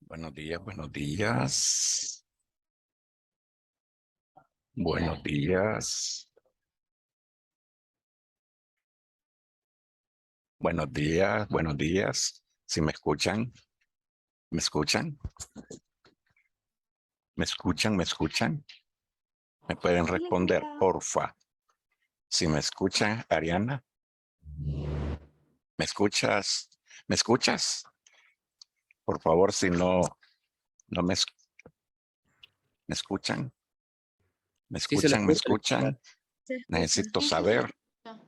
Buenos días, buenos días. Buenos días. Buenos días, buenos días. Si me escuchan, ¿me escuchan? ¿Me escuchan? ¿Me escuchan? ¿Me pueden Sí, le responder, escucha. porfa? Si me escuchan, Ariana, ¿me escuchas? ¿Me escuchas? Por favor, si no, no me escuchan. ¿Me Sí, se lo escuchan? ¿Me escucha. escuchan? Se escucha. Necesito Sí, sí, se saber. escucha.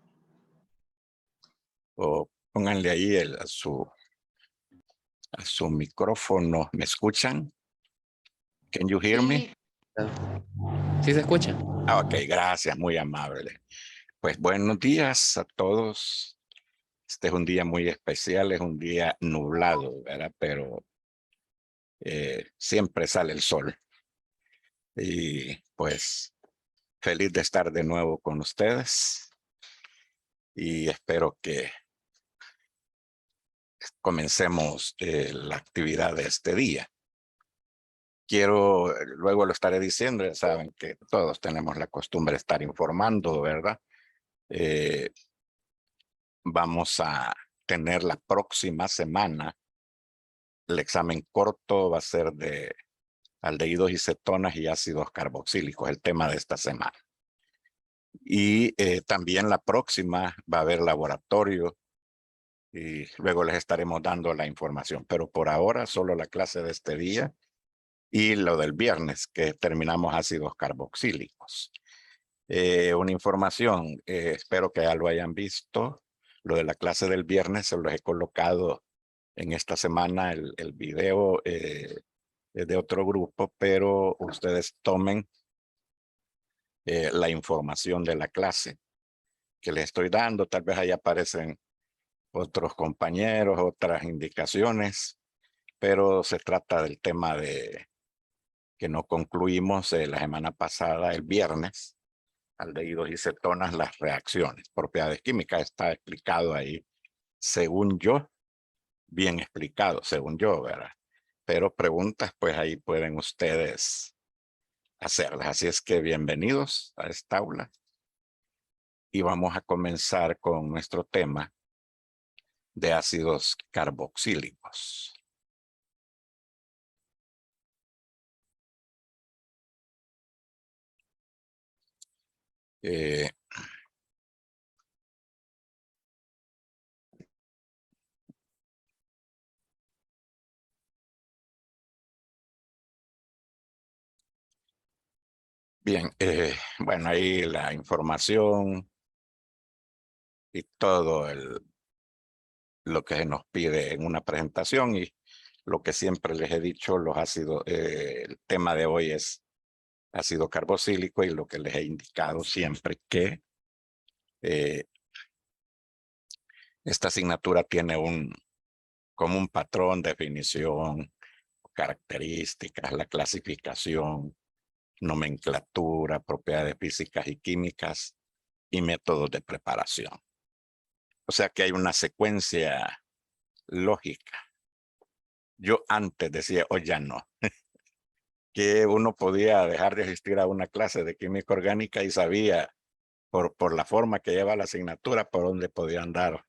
O pónganle ahí a su micrófono. ¿Me escuchan? Can you hear me? Sí, Sí, se escucha. Ok, gracias, muy amable. Pues buenos días a todos. Este es un día muy especial, es un día nublado, ¿verdad? Pero siempre sale el sol. Y pues feliz de estar de nuevo con ustedes. Y espero que comencemos la actividad de este día. Luego lo estaré diciendo, ya saben que todos tenemos la costumbre de estar informando, ¿verdad? Vamos a tener la próxima semana. El examen corto va a ser de aldehídos y cetonas y ácidos carboxílicos, el tema de esta semana. Y también la próxima va a haber laboratorio y luego les estaremos dando la información. Pero por ahora solo la clase de este día y lo del viernes, que terminamos ácidos carboxílicos. Una información, espero que ya lo hayan visto. Lo de la clase del viernes se los he colocado en esta semana el video de otro grupo, pero ustedes tomen la información de la clase que les estoy dando. Tal vez ahí aparecen otros compañeros, otras indicaciones, pero se trata del tema de que no concluimos la semana pasada, el viernes, aldehídos y cetonas, las reacciones, propiedades químicas, está explicado ahí, según yo, bien explicado, según yo, ¿verdad? Pero preguntas, pues ahí pueden ustedes hacerlas. Así es que bienvenidos a esta aula. Y vamos a comenzar con nuestro tema de ácidos carboxílicos. Eh, Bien, bueno, ahí la información y todo lo que se nos pide en una presentación y lo que siempre les he dicho, los ácidos, el tema de hoy es ácido carboxílico y lo que les he indicado siempre que esta asignatura tiene como un patrón, definición, características, la clasificación, nomenclatura, propiedades físicas y químicas y métodos de preparación. O sea que hay una secuencia lógica. Yo antes decía, o ya no, que uno podía dejar de asistir a una clase de química orgánica y sabía por la forma que lleva la asignatura por dónde podía andar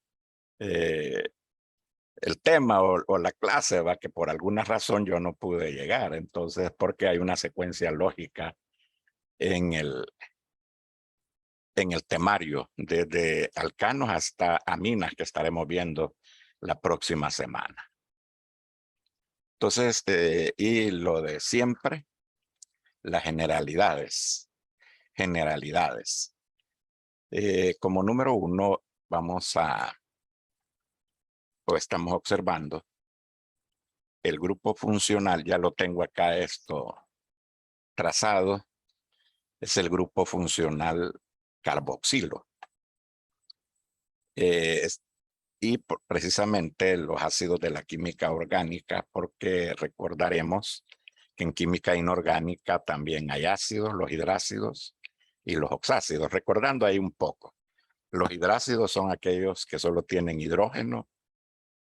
el tema o la clase, va, que por alguna razón yo no pude llegar. Entonces, porque hay una secuencia lógica en el temario, desde alcanos hasta aminas que estaremos viendo la próxima semana. Entonces, y lo de siempre, las generalidades. Generalidades. Como número uno, estamos observando el grupo funcional, ya lo tengo acá esto trazado, es el grupo funcional carboxilo. Y precisamente los ácidos de la química orgánica, porque recordaremos que en química inorgánica también hay ácidos, los hidrácidos y los oxácidos. Recordando ahí un poco, los hidrácidos son aquellos que solo tienen hidrógeno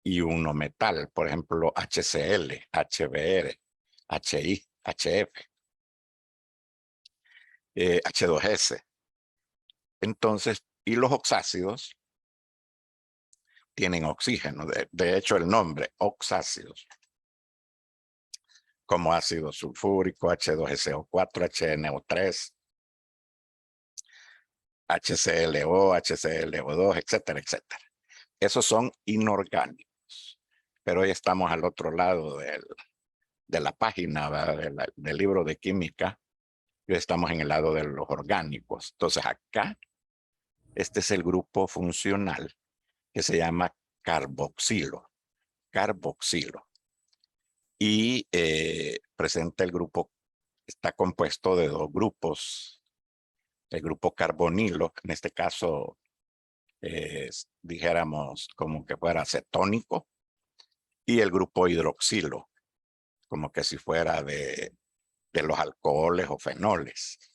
y un no metal, por ejemplo, HCl, HBr, HI, HF, H2S. Entonces, y los oxácidos tienen oxígeno. De hecho, el nombre, oxácidos, como ácido sulfúrico, H2SO4, HNO3, HClO, HClO2, etcétera, etcétera. Esos son inorgánicos. Pero hoy estamos al otro lado de la página del libro de química. Hoy estamos en el lado de los orgánicos. Entonces acá, este es el grupo funcional que se llama carboxilo. Carboxilo. Y presenta el grupo, está compuesto de dos grupos. El grupo carbonilo, en este caso, dijéramos como que fuera cetónico, y el grupo hidroxilo, como que si fuera de los alcoholes o fenoles,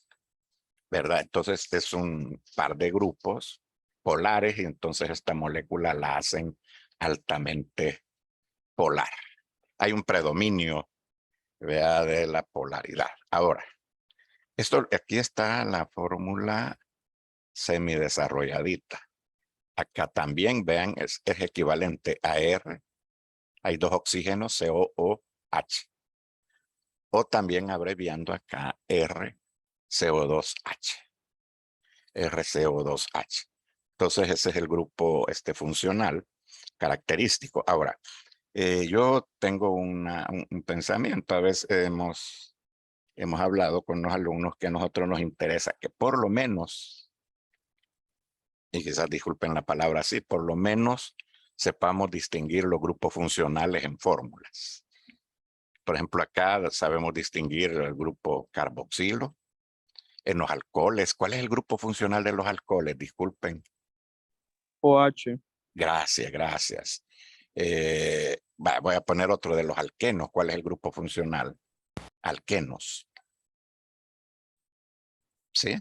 ¿verdad? Entonces es un par de grupos polares y entonces esta molécula la hacen altamente polar. Hay un predominio, vea, de la polaridad. Ahora, aquí está la fórmula semidesarrolladita. Acá también, vean, es equivalente a R. Hay dos oxígenos, COOH. O también abreviando acá RCO2H. RCO2H. Entonces ese es el grupo funcional característico. Ahora, yo tengo un pensamiento. A veces hemos hablado con los alumnos que a nosotros nos interesa que por lo menos, y quizás disculpen la palabra así, por lo menos sepamos distinguir los grupos funcionales en fórmulas. Por ejemplo, acá sabemos distinguir el grupo carboxilo. En los alcoholes, ¿cuál es el grupo funcional de los alcoholes? Disculpen. OH. Gracias, gracias. Voy a poner otro de los alquenos. ¿Cuál es el grupo funcional? Alquenos. ¿Sí?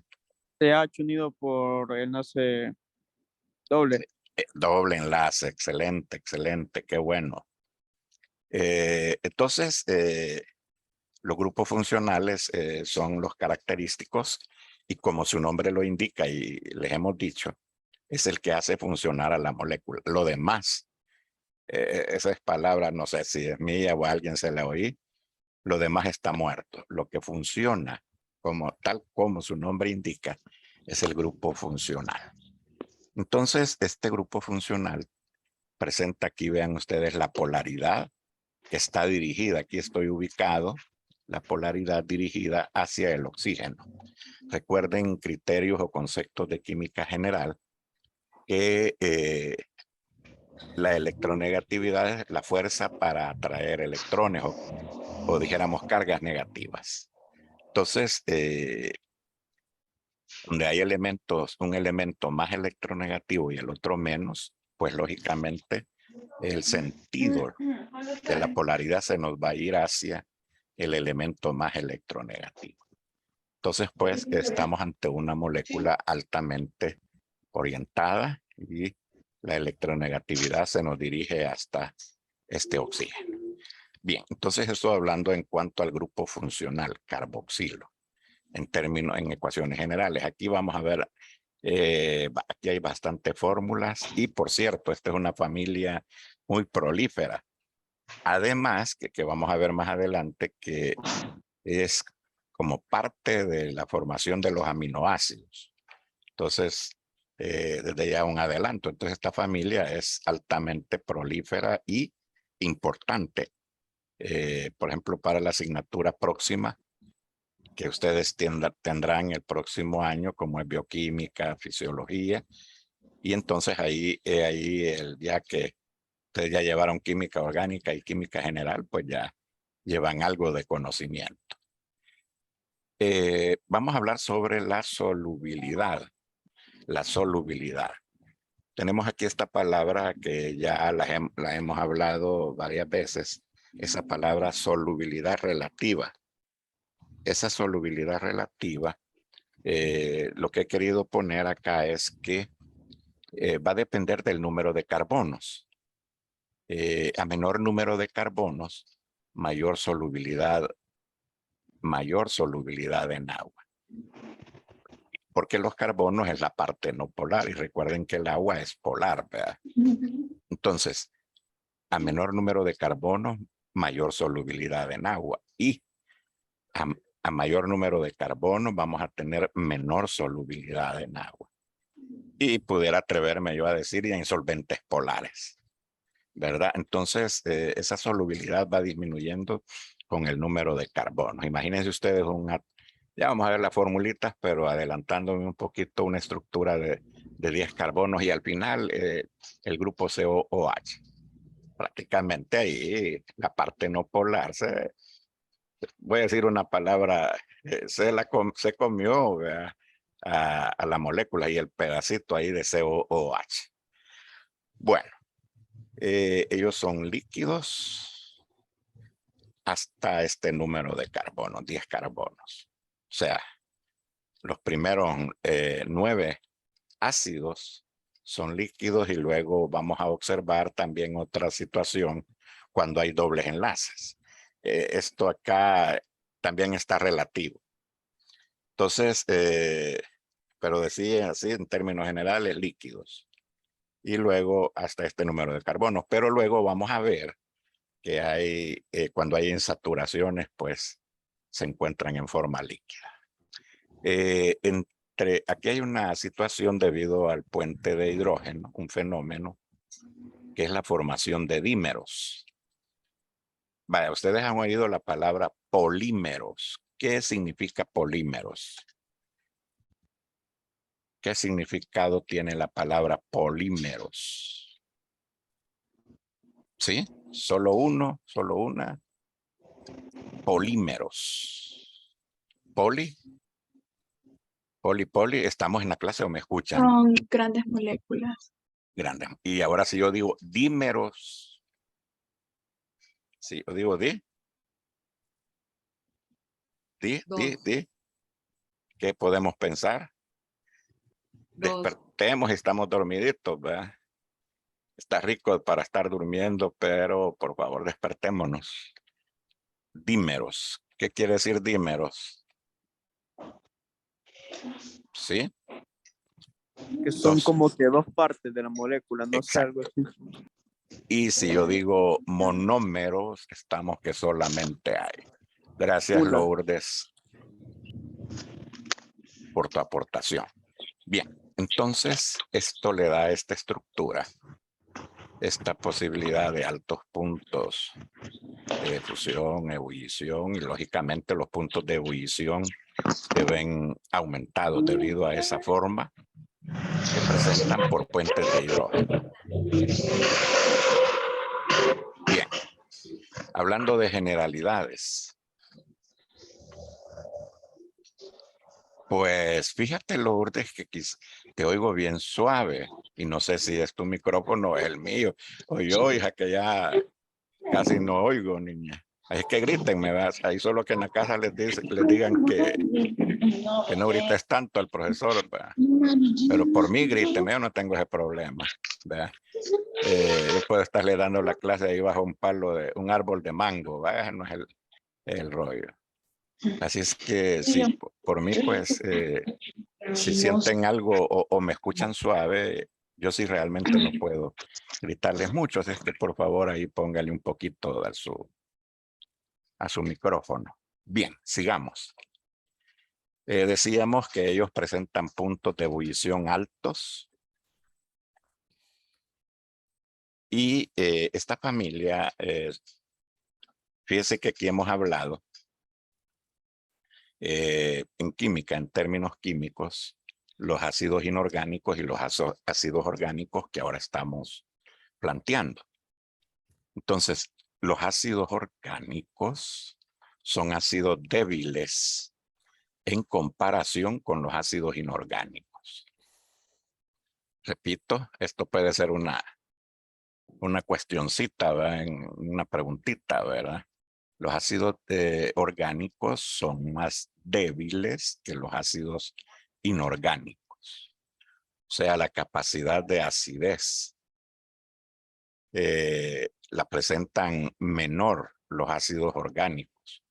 CH unido por enlace doble. Doble enlace, excelente, excelente, qué bueno. Entonces, los grupos funcionales son los característicos y como su nombre lo indica y les hemos dicho, es el que hace funcionar a la molécula. Lo demás, esa es palabra, no sé si es mía o a alguien se la oí, lo demás está muerto. Lo que funciona, tal como su nombre indica, es el grupo funcional. Entonces, este grupo funcional presenta aquí, vean ustedes, la polaridad que está dirigida, aquí estoy ubicado, la polaridad dirigida hacia el oxígeno. Recuerden criterios o conceptos de química general que la electronegatividad es la fuerza para atraer electrones o dijéramos cargas negativas. Entonces, donde hay elementos, un elemento más electronegativo y el otro menos, pues lógicamente el sentido de la polaridad se nos va a ir hacia el elemento más electronegativo. Entonces, pues, estamos ante una molécula altamente orientada y la electronegatividad se nos dirige hasta este oxígeno. Bien, entonces estoy hablando en cuanto al grupo funcional, carboxilo, en ecuaciones generales. Aquí vamos a ver, aquí hay bastantes fórmulas y por cierto, esta es una familia muy prolífera. Además, que vamos a ver más adelante, que es como parte de la formación de los aminoácidos. Entonces, desde ya un adelanto. Entonces, esta familia es altamente prolífera y importante. Por ejemplo, para la asignatura próxima que ustedes tendrán el próximo año, como es bioquímica, fisiología. Y entonces ahí ya que ustedes ya llevaron química orgánica y química general, pues ya llevan algo de conocimiento. Vamos a hablar sobre la solubilidad. La solubilidad. Tenemos aquí esta palabra que ya la hemos hablado varias veces, esa palabra solubilidad relativa. Esa solubilidad relativa, lo que he querido poner acá es que va a depender del número de carbonos. A menor número de carbonos, mayor solubilidad en agua. Porque los carbonos es la parte no polar y recuerden que el agua es polar, ¿verdad? Entonces, a menor número de carbonos, mayor solubilidad en agua. Y a mayor número de carbonos vamos a tener menor solubilidad en agua. Y pudiera atreverme yo a decir y en solventes polares, ¿verdad? Entonces, esa solubilidad va disminuyendo con el número de carbonos. Imagínense ustedes ya vamos a ver las formulitas, pero adelantándome un poquito, una estructura de 10 carbonos y al final el grupo COOH. Prácticamente ahí la parte no polar voy a decir una palabra, se comió, ¿verdad? A la molécula y el pedacito ahí de COOH. Bueno, ellos son líquidos hasta este número de carbonos, 10 carbonos. O sea, los primeros 9 ácidos son líquidos y luego vamos a observar también otra situación cuando hay dobles enlaces. Esto acá también está relativo. Entonces, pero decía así en términos generales, líquidos. Y luego hasta este número de carbonos. Pero luego vamos a ver que hay, cuando hay insaturaciones, pues se encuentran en forma líquida. Aquí hay una situación debido al puente de hidrógeno, un fenómeno, que es la formación de dímeros. Vaya, ustedes han oído la palabra polímeros. ¿Qué significa polímeros? ¿Qué significado tiene la palabra polímeros? ¿Sí? Solo uno, solo una. Polímeros. Poli. Poli. ¿Estamos en la clase o me escuchan? Son grandes moléculas. Grandes. Y ahora si yo digo dímeros. Sí, yo digo di. ¿Qué podemos pensar? Despertemos y estamos dormiditos, ¿verdad? Está rico para estar durmiendo, pero por favor despertémonos. Dímeros. ¿Qué quiere decir dímeros? ¿Sí? Que son Dos. como que dos partes de la molécula, no sé, algo así. Y si yo digo monómeros, estamos que solamente hay. Gracias, Una. Lourdes, por tu aportación. Bien, entonces esto le da esta estructura, esta posibilidad de altos puntos de fusión, ebullición, y lógicamente los puntos de ebullición se ven aumentados debido a esa forma que presentan por puentes de hidrógeno. Bien, hablando de generalidades, pues fíjate, Lourdes, que te oigo bien suave y no sé si es tu micrófono o el mío, o yo, hija, que ya casi no oigo, niña. Es que grítenme, ¿verdad? Ahí solo que en la casa les digan que no grites tanto al profesor, ¿verdad? Pero por mí gríteme, yo no tengo ese problema, ¿verdad? Yo puedo estarle dando la clase ahí bajo un palo de un árbol de mango, ¿verdad? No es el rollo. Así es que sí, por mí, pues, si sienten algo o me escuchan suave, yo sí realmente no puedo gritarles mucho, así es que por favor ahí póngale un poquito a su micrófono. Bien, sigamos. Decíamos que ellos presentan puntos de ebullición altos. Y esta familia, fíjese que aquí hemos hablado en química, en términos químicos, los ácidos inorgánicos y los ácidos orgánicos que ahora estamos planteando. Entonces, los ácidos orgánicos son ácidos débiles en comparación con los ácidos inorgánicos. Repito, esto puede ser una cuestioncita, ¿verdad? Una preguntita, ¿verdad? Los ácidos orgánicos son más débiles que los ácidos inorgánicos. O sea, la capacidad de acidez la presentan menor los ácidos orgánicos,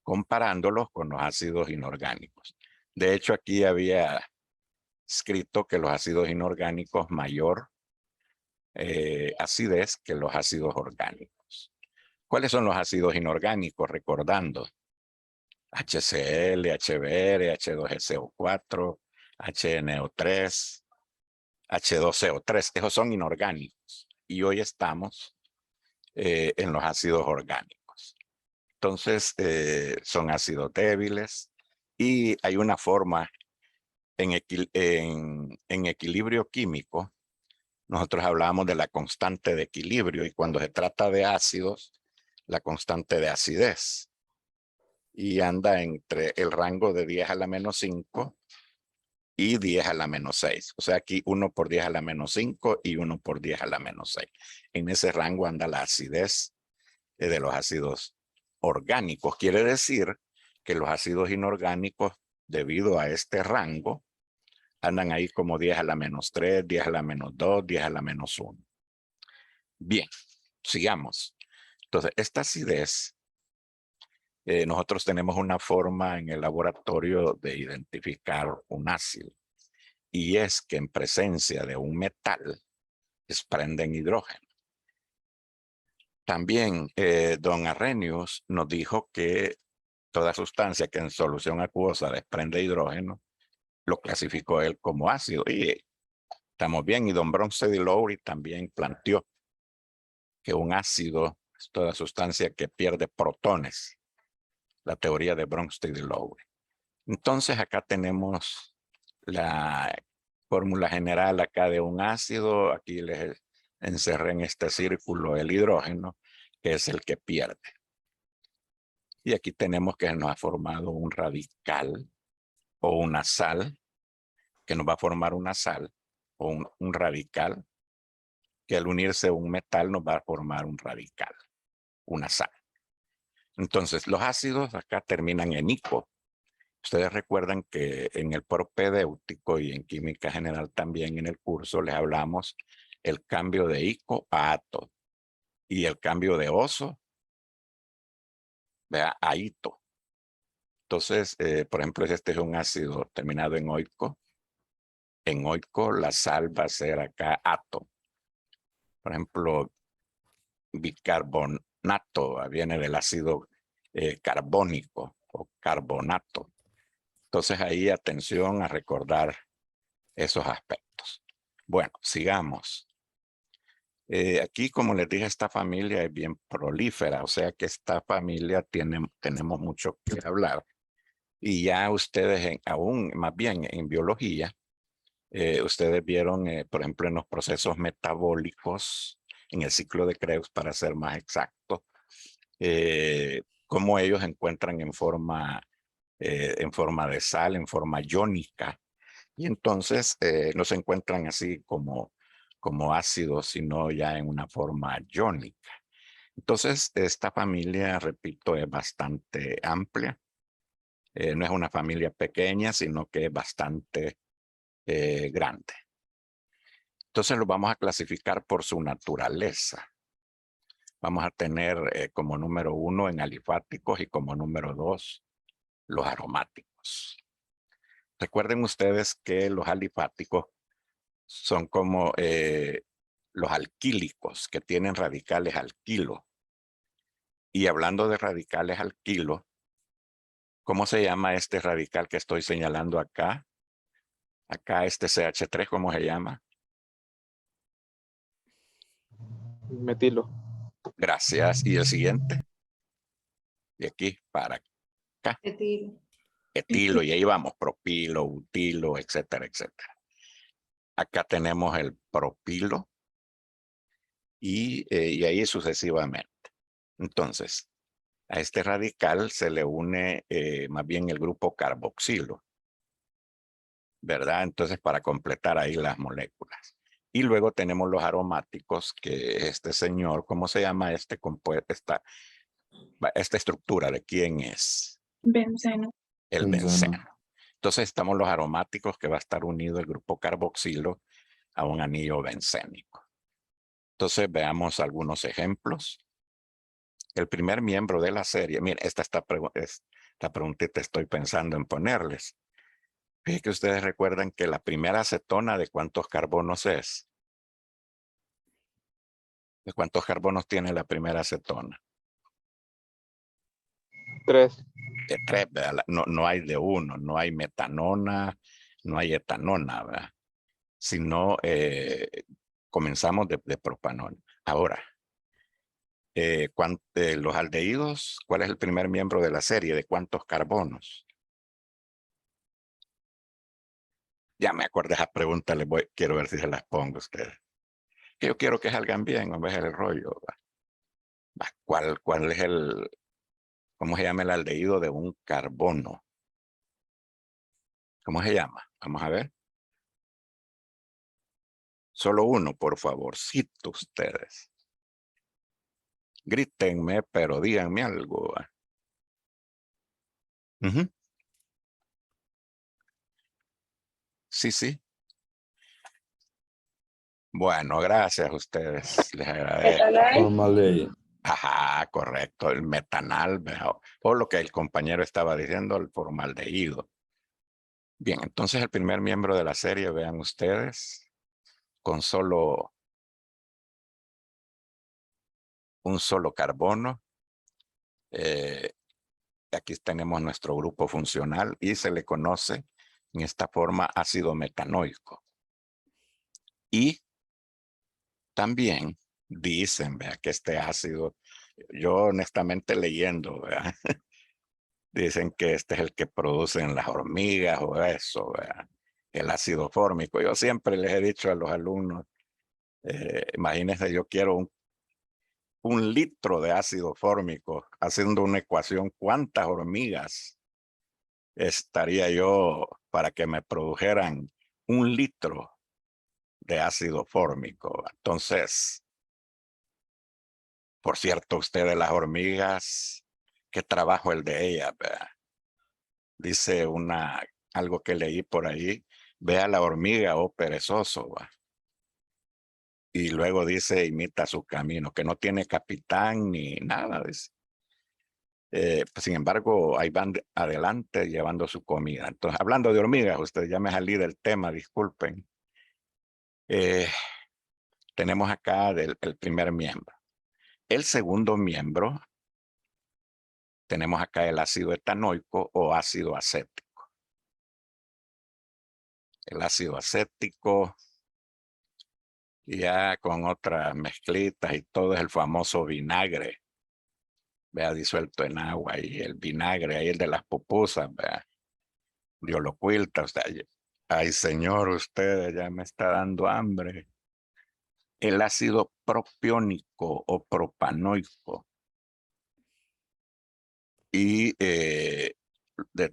comparándolos con los ácidos inorgánicos. De hecho, aquí había escrito que los ácidos inorgánicos mayor acidez que los ácidos orgánicos. ¿Cuáles son los ácidos inorgánicos? Recordando, HCl, HBr, H2SO4, HNO3, H2CO3, esos son inorgánicos. Y hoy estamos en los ácidos orgánicos. Entonces, son ácidos débiles y hay una forma en equilibrio químico. Nosotros hablamos de la constante de equilibrio y cuando se trata de ácidos, la constante de acidez. Y anda entre el rango de 10 a la menos 5 y 10 a la menos 6. O sea, aquí 1 por 10 a la menos 5 y 1 por 10 a la menos 6. En ese rango anda la acidez de los ácidos orgánicos. Quiere decir que los ácidos inorgánicos, debido a este rango, andan ahí como 10 a la menos 3, 10 a la menos 2, 10 a la menos 1. Bien, sigamos. Entonces, esta acidez, nosotros tenemos una forma en el laboratorio de identificar un ácido. Y es que en presencia de un metal, desprenden hidrógeno. También don Arrhenius nos dijo que toda sustancia que en solución acuosa desprende hidrógeno, lo clasificó él como ácido. Y estamos bien. Y don Bronsted y Lowry también planteó que un ácido es toda sustancia que pierde protones. La teoría de Bronsted y Lowry. Entonces acá tenemos la fórmula general acá de un ácido. Aquí les encerré en este círculo el hidrógeno, que es el que pierde. Y aquí tenemos que nos ha formado un radical o una sal, que nos va a formar una sal o un radical, que al unirse a un metal nos va a formar un radical, una sal. Entonces, los ácidos acá terminan en ico. Ustedes recuerdan que en el propedéutico y en química general también en el curso les hablamos el cambio de ico a ato y el cambio de oso a ito. Entonces, por ejemplo, este es un ácido terminado en oico. En oico la sal va a ser acá ato. Por ejemplo, bicarbonato viene del ácido carbónico o carbonato. Entonces ahí atención a recordar esos aspectos. Bueno, sigamos. Aquí, como les dije, esta familia es bien prolífera, o sea que esta familia tenemos mucho que hablar. Y ya ustedes, aún más bien en biología, ustedes vieron, por ejemplo, en los procesos metabólicos, en el ciclo de Krebs, para ser más exacto, cómo ellos encuentran en forma de sal, en forma iónica. Y entonces no se encuentran así como ácidos, sino ya en una forma iónica. Entonces, esta familia, repito, es bastante amplia. No es una familia pequeña, sino que es bastante grande. Entonces, lo vamos a clasificar por su naturaleza. Vamos a tener como número 1 en alifáticos y como número 2 los aromáticos. Recuerden ustedes que los alifáticos son como los alquílicos, que tienen radicales alquilo. Y hablando de radicales alquilo, ¿cómo se llama este radical que estoy señalando acá? Acá este CH3, ¿cómo se llama? Metilo. Gracias. ¿Y el siguiente? De aquí para acá. Etilo. Etilo, y ahí vamos, propilo, butilo, etcétera, etcétera. Acá tenemos el propilo y ahí sucesivamente. Entonces, a este radical se le une más bien el grupo carboxilo, ¿verdad? Entonces, para completar ahí las moléculas. Y luego tenemos los aromáticos, que este señor, ¿cómo se llama este compuesto? Esta estructura, ¿de quién es? Benceno. El benceno. Entonces estamos los aromáticos, que va a estar unido el grupo carboxilo a un anillo bencénico. Entonces veamos algunos ejemplos. El primer miembro de la serie, miren, esta preguntita estoy pensando en ponerles. Fíjense que ustedes recuerdan que la primera acetona de cuántos carbonos es. ¿De cuántos carbonos tiene la primera acetona? 3. De 3, ¿verdad? No hay de 1, no hay metanona, no hay etanona, ¿verdad? Sino comenzamos de propanona. Ahora, los aldehídos, ¿cuál es el primer miembro de la serie? ¿De cuántos carbonos? Ya me acordé esa pregunta, quiero ver si se las pongo a ustedes. Que yo quiero que salgan bien, en vez del rollo. ¿Cuál es cómo se llama el aldehído de un carbono? ¿Cómo se llama? Vamos a ver. Solo uno, por favorcito, ustedes. Grítenme, pero díganme algo. Sí, sí. Bueno, gracias a ustedes. Les agradezco. Formaldehído. Ajá, correcto. El metanal, o lo que el compañero estaba diciendo, el formaldehído. Bien, entonces el primer miembro de la serie, vean ustedes, con solo un solo carbono. Aquí tenemos nuestro grupo funcional y se le conoce en esta forma ácido metanoico. Y también dicen, vea, que este ácido, yo honestamente leyendo, vea, dicen que este es el que producen las hormigas o eso, vea, el ácido fórmico. Yo siempre les he dicho a los alumnos, imagínense, yo quiero un litro de ácido fórmico, haciendo una ecuación, ¿cuántas hormigas estaría yo para que me produjeran un litro de ácido fórmico? Entonces, por cierto, ustedes las hormigas, qué trabajo el de ellas, ¿verdad? Dice algo que leí por ahí, vea la hormiga, oh perezoso, ¿va? Y luego dice, imita su camino, que no tiene capitán ni nada, dice. Pues, sin embargo, ahí van adelante llevando su comida. Entonces, hablando de hormigas, ustedes ya me salí del tema, disculpen. Tenemos acá el primer miembro. El segundo miembro, tenemos acá el ácido etanoico o ácido acético. El ácido acético, ya con otras mezclitas y todo, es el famoso vinagre. Vea, disuelto en agua, y el vinagre, ahí el de las pupusas, vea. Dios lo cuilta, usted. Ay, señor, usted ya me está dando hambre. El ácido propiónico o propanoico. Y de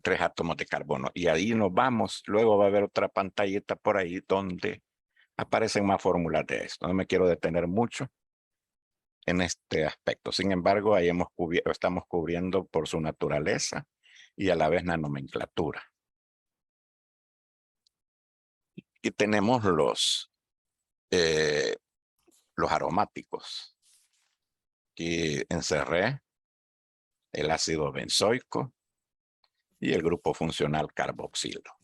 3 átomos de carbono. Y ahí nos vamos. Luego va a haber otra pantallita por ahí donde aparecen más fórmulas de esto. No me quiero detener mucho en este aspecto. Sin embargo, ahí estamos cubriendo por su naturaleza y a la vez la nomenclatura. Y tenemos los aromáticos. Aquí encerré el ácido benzoico y el grupo funcional carboxilo.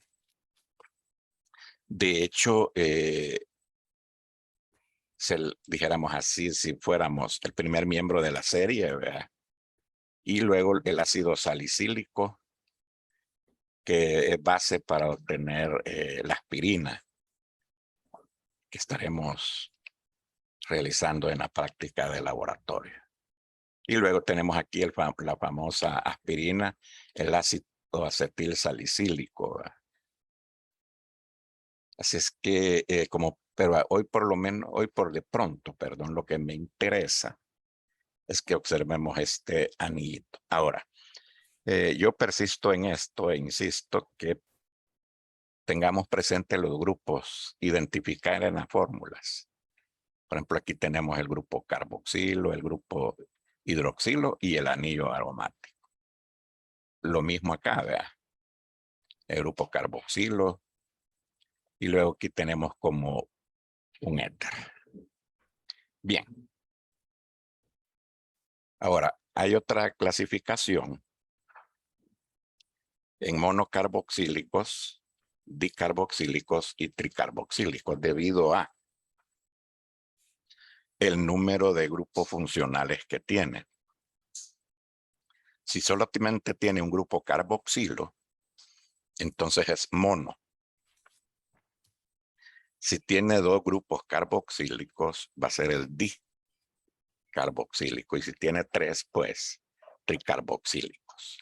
De hecho, dijéramos así, si fuéramos el primer miembro de la serie, ¿verdad? Y luego el ácido salicílico, que es base para obtener la aspirina, que estaremos realizando en la práctica de laboratorio. Y luego tenemos aquí la famosa aspirina, el ácido acetil salicílico, ¿verdad? Así es que, pero hoy por de pronto, perdón, lo que me interesa es que observemos este anillito. Ahora, yo persisto en esto e insisto que tengamos presente los grupos, identificar en las fórmulas. Por ejemplo, aquí tenemos el grupo carboxilo, el grupo hidroxilo y el anillo aromático. Lo mismo acá, vea. El grupo carboxilo. Y luego aquí tenemos como un éter. Bien. Ahora, hay otra clasificación en monocarboxílicos, dicarboxílicos y tricarboxílicos debido a el número de grupos funcionales que tiene. Si solamente tiene un grupo carboxilo, entonces es mono. Si tiene dos grupos carboxílicos, va a ser el dicarboxílico. Y si tiene tres, pues tricarboxílicos.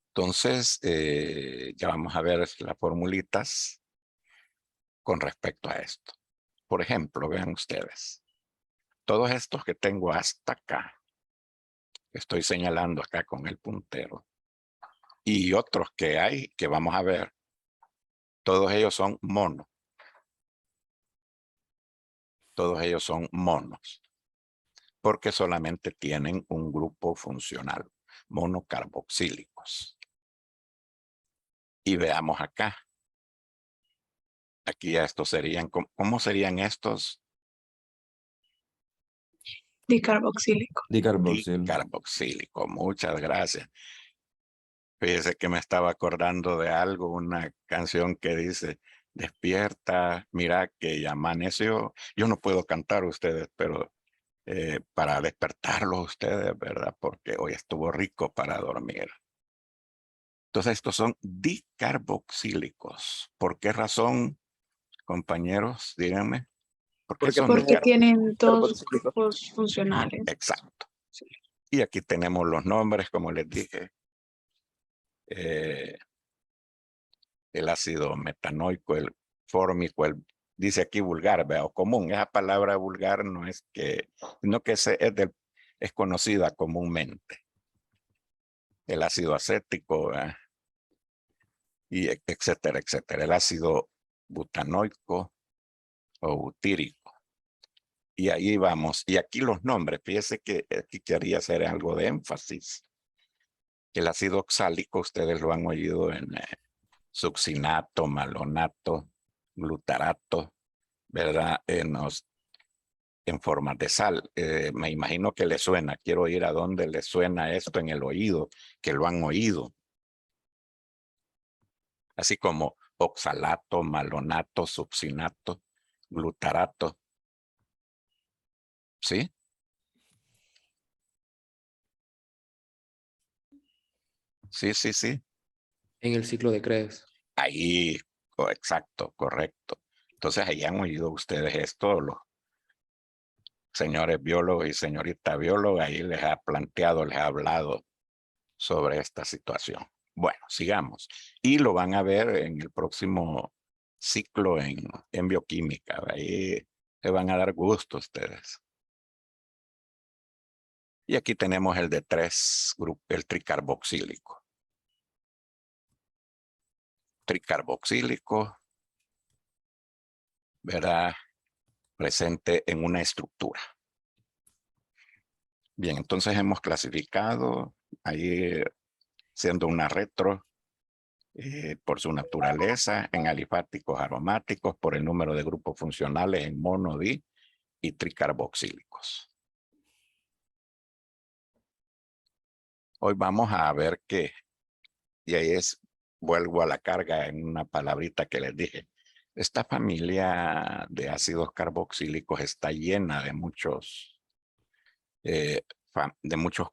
Entonces, ya vamos a ver las formulitas con respecto a esto. Por ejemplo, vean ustedes. Todos estos que tengo hasta acá, estoy señalando acá con el puntero, y otros que hay que vamos a ver, todos ellos son monos. Todos ellos son monos, porque solamente tienen un grupo funcional, monocarboxílicos. Y veamos acá. Aquí ya estos serían, ¿cómo serían estos? Dicarboxílico. Dicarboxílico, muchas gracias. Fíjese que me estaba acordando de algo, una canción que dice, despierta, mira que ya amaneció. Yo no puedo cantar ustedes, pero para despertarlos ustedes, ¿verdad? Porque hoy estuvo rico para dormir. Entonces estos son dicarboxílicos. ¿Por qué razón, compañeros? Díganme. ¿Por qué Porque son Porque tienen dos carboxílico. grupos funcionales. Exacto. Y aquí tenemos los nombres, como les dije. El ácido metanoico, el fórmico, dice aquí vulgar, ¿vea? O común. Esa palabra vulgar no es que, sino que es conocida comúnmente. El ácido acético, ¿vea? Y etcétera, etcétera. El ácido butanoico o butírico. Y ahí vamos. Y aquí los nombres, fíjese que aquí quería hacer algo de énfasis. El ácido oxálico, ustedes lo han oído en succinato, malonato, glutarato, ¿verdad? En formas de sal. Me imagino que le suena. Quiero ir a donde le suena esto en el oído, que lo han oído. Así como oxalato, malonato, succinato, glutarato. ¿Sí? Sí, sí, sí. En el ciclo de Krebs. Ahí, exacto, correcto. Entonces, ahí han oído ustedes esto, los señores biólogos y señorita bióloga, ahí les ha planteado, les ha hablado sobre esta situación. Bueno, sigamos. Y lo van a ver en el próximo ciclo en bioquímica. Ahí se van a dar gusto ustedes. Y aquí tenemos el de 3 grupos, el tricarboxílico. Tricarboxílico, ¿verdad? Presente en una estructura. Bien, entonces hemos clasificado ahí siendo una retro por su naturaleza en alifáticos aromáticos, por el número de grupos funcionales en mono, di y tricarboxílicos. Hoy vamos a ver qué, y ahí vuelvo a la carga en una palabrita que les dije. Esta familia de ácidos carboxílicos está llena de muchos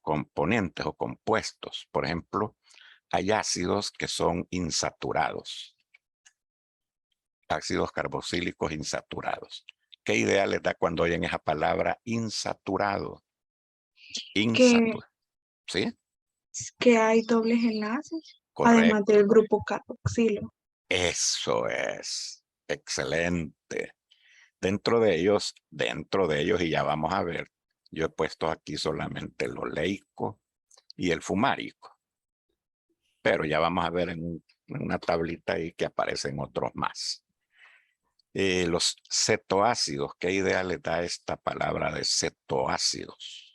componentes o compuestos. Por ejemplo, hay ácidos que son insaturados. Ácidos carboxílicos insaturados. ¿Qué idea les da cuando oyen esa palabra insaturado? Insaturado. ¿Sí? Que hay dobles enlaces, además Correcto. del grupo carboxilo. Eso es. Excelente. Dentro de ellos, y ya vamos a ver, yo he puesto aquí solamente el oleico y el fumárico. Pero ya vamos a ver en una tablita ahí que aparecen otros más. Los cetoácidos, ¿qué idea les da esta palabra de cetoácidos?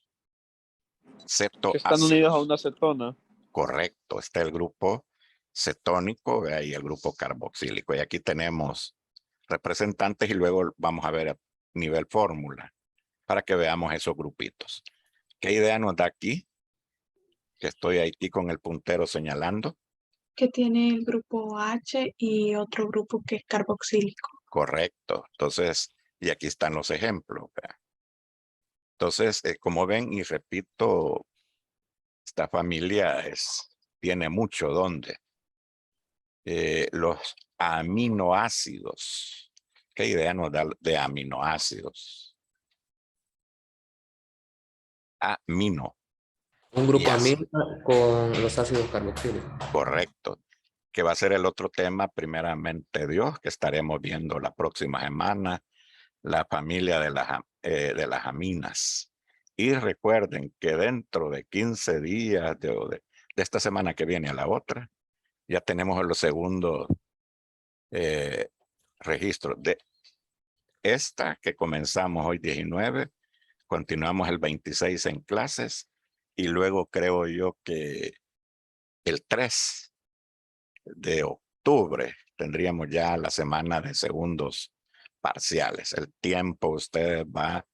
Que están unidos a Cetoácidos. una acetona. Correcto, está el grupo cetónico y el grupo carboxílico. Y aquí tenemos representantes y luego vamos a ver a nivel fórmula. para que veamos esos grupitos. ¿Qué idea nos da aquí? Que estoy aquí con el puntero señalando. Que tiene el grupo H y otro grupo que es carboxílico. Correcto. Entonces, y aquí están los ejemplos. ¿Vea? Entonces, como ven, y repito, esta familia tiene mucho donde. Los aminoácidos. ¿Qué idea nos da de aminoácidos? Amino. Un grupo Y ácido. amino con los ácidos carboxílicos. Correcto. Que va a ser el otro tema, primeramente Dios, que estaremos viendo la próxima semana, la familia de las aminas. Y recuerden que dentro de 15 días de esta semana que viene a la otra, ya tenemos los segundos registros de esta que comenzamos hoy 19, continuamos el 26 en clases y luego creo yo que el 3 de octubre tendríamos ya la semana de segundos parciales. El tiempo usted va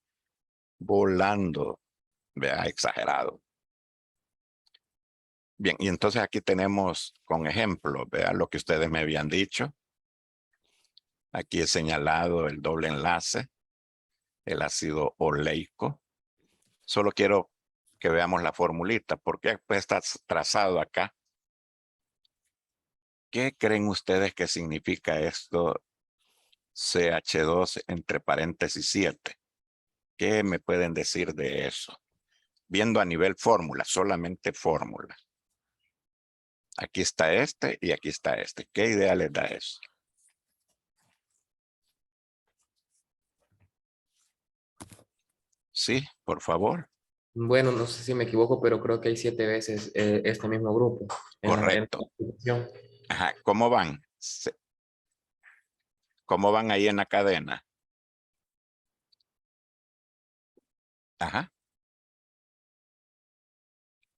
volando, vea, exagerado. Bien, y entonces aquí tenemos con ejemplo, vea lo que ustedes me habían dicho. Aquí he señalado el doble enlace, el ácido oleico. Solo quiero que veamos la formulita, porque está trazado acá. ¿Qué creen ustedes que significa esto? CH2 entre paréntesis 7. ¿Qué me pueden decir de eso? Viendo a nivel fórmula, solamente fórmula. Aquí está este y aquí está este. ¿Qué idea les da eso? Sí, por favor. Bueno, no sé si me equivoco, pero creo que hay 7 veces este mismo grupo en la Correcto. explicación. Ajá. ¿Cómo van? ¿Cómo van ahí en la cadena? Ajá.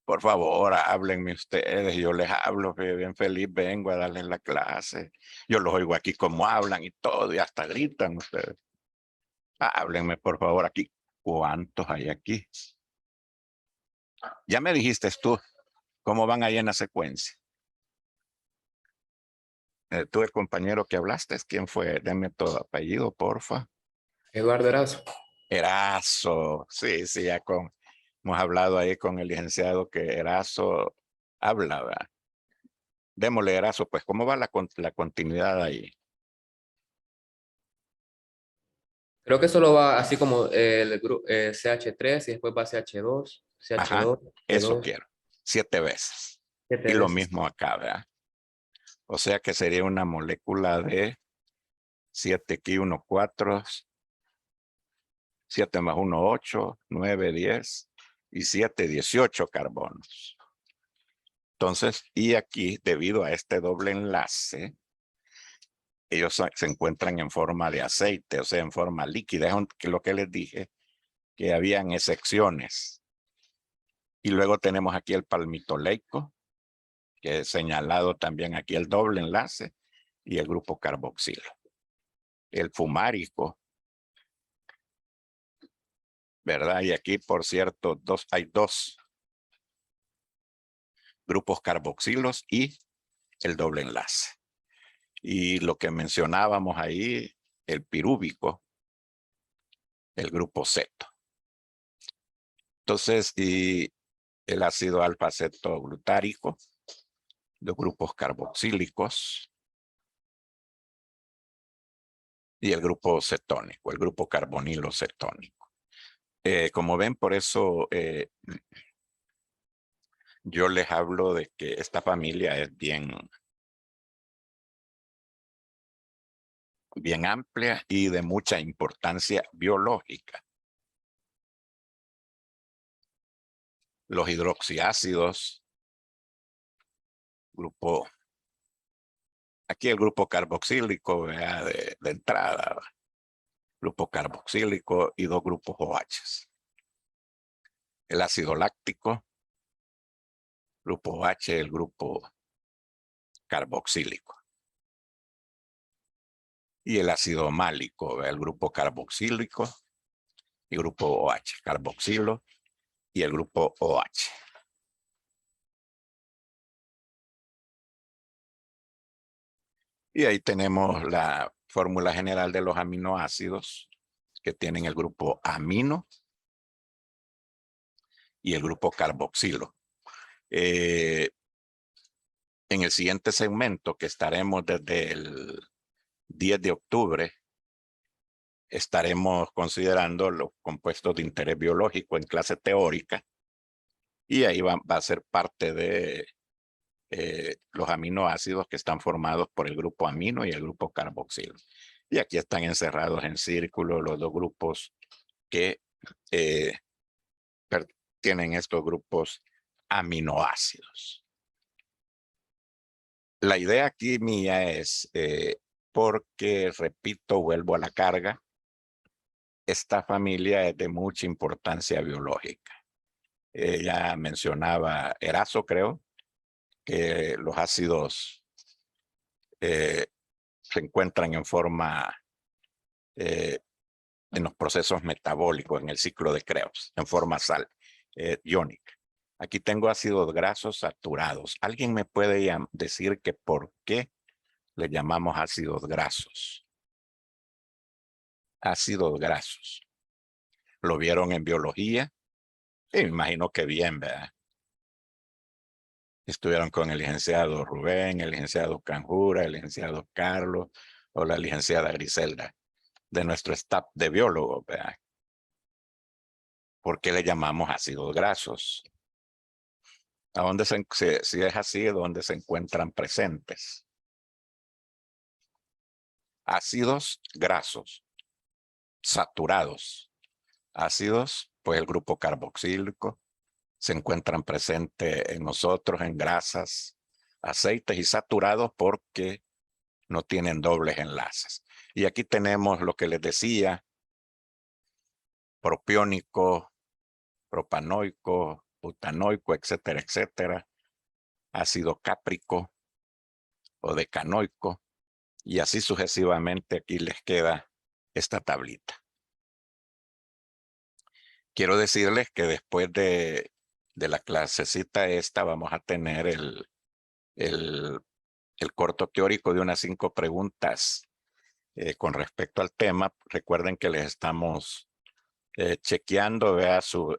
Por favor, háblenme ustedes. Yo les hablo, bien feliz, vengo a darles la clase. Yo los oigo aquí como hablan y todo, y hasta gritan ustedes. Háblenme, por favor, aquí. ¿Cuántos hay aquí? Ya me dijiste tú, ¿cómo van ahí en la secuencia? Tú, el compañero que hablaste, ¿quién fue? Denme todo apellido, porfa. Eduardo Erazo. Erazo. Sí, sí, hemos hablado ahí con el licenciado que Erazo habla, ¿verdad? Démosle, Erazo, pues, ¿cómo va la continuidad ahí? Creo que solo va así como el grupo CH3 y después va CH2, Ajá, CH2, eso CH2, quiero. 7 veces. 7 Y lo veces. mismo acá, ¿verdad? O sea que sería una molécula de 7 aquí, 1, 4, 7 más 1, 8, 9, 10 y 7, 18 carbonos. Entonces, y aquí, debido a este doble enlace, ellos se encuentran en forma de aceite, o sea, en forma líquida. Es lo que les dije, que habían excepciones. Y luego tenemos aquí el palmitoleico, que he señalado también aquí el doble enlace, y el grupo carboxilo. El fumárico, ¿verdad? Y aquí, por cierto, hay dos grupos carboxilos y el doble enlace. Y lo que mencionábamos ahí, el pirúvico, el grupo ceto. Entonces, y el ácido alfa-cetoglutárico, los grupos carboxílicos y el grupo cetónico, el grupo carbonilo cetónico. Como ven, por eso yo les hablo de que esta familia es bien amplia y de mucha importancia biológica. Los hidroxiácidos, aquí el grupo carboxílico, ¿verdad? De entrada, ¿verdad? Grupo carboxílico y dos grupos OH. El ácido láctico, grupo OH, el grupo carboxílico. Y el ácido málico, ¿verdad? El grupo carboxílico y grupo OH, carboxilo y el grupo OH. Y ahí tenemos la fórmula general de los aminoácidos que tienen el grupo amino y el grupo carboxilo. En el siguiente segmento, que estaremos desde el 10 de octubre, estaremos considerando los compuestos de interés biológico en clase teórica, y ahí va a ser parte de los aminoácidos que están formados por el grupo amino y el grupo carboxilo. Y aquí están encerrados en círculo los dos grupos que tienen estos grupos aminoácidos. La idea aquí mía es, porque, repito, vuelvo a la carga, esta familia es de mucha importancia biológica. Ya mencionaba Erazo, creo, que los ácidos se encuentran en forma, en los procesos metabólicos, en el ciclo de Krebs, en forma iónica. Aquí tengo ácidos grasos saturados. ¿Alguien me puede decir que por qué le llamamos ácidos grasos? Ácidos grasos. ¿Lo vieron en biología? Sí, me imagino que bien, ¿verdad? Estuvieron con el licenciado Rubén, el licenciado Canjura, el licenciado Carlos o la licenciada Griselda, de nuestro staff de biólogos, ¿verdad? ¿Por qué le llamamos ácidos grasos? ¿A dónde si es así, dónde se encuentran presentes? Ácidos grasos saturados. Ácidos, pues el grupo carboxílico, se encuentran presentes en nosotros en grasas, aceites, y saturados porque no tienen dobles enlaces. Y aquí tenemos lo que les decía: propiónico, propanoico, butanoico, etcétera, etcétera. Ácido cáprico o decanoico. Y así sucesivamente. Aquí les queda esta tablita. Quiero decirles que después de la clasecita esta vamos a tener el corto teórico de unas 5 preguntas con respecto al tema. Recuerden que les estamos chequeando, vea, su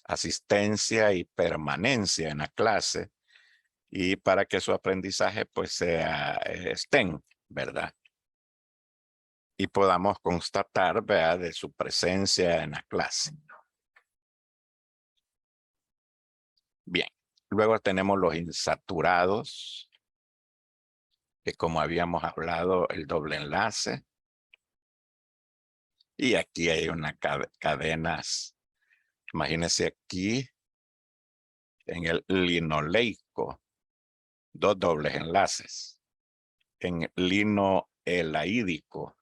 asistencia y permanencia en la clase, y para que su aprendizaje pues sea estén, ¿verdad? Y podamos constatar, vea, de su presencia en la clase. Bien, luego tenemos los insaturados, que como habíamos hablado, el doble enlace. Y aquí hay unas cadenas. Imagínense aquí en el linoleico, 2 dobles enlaces. En linoelaídico,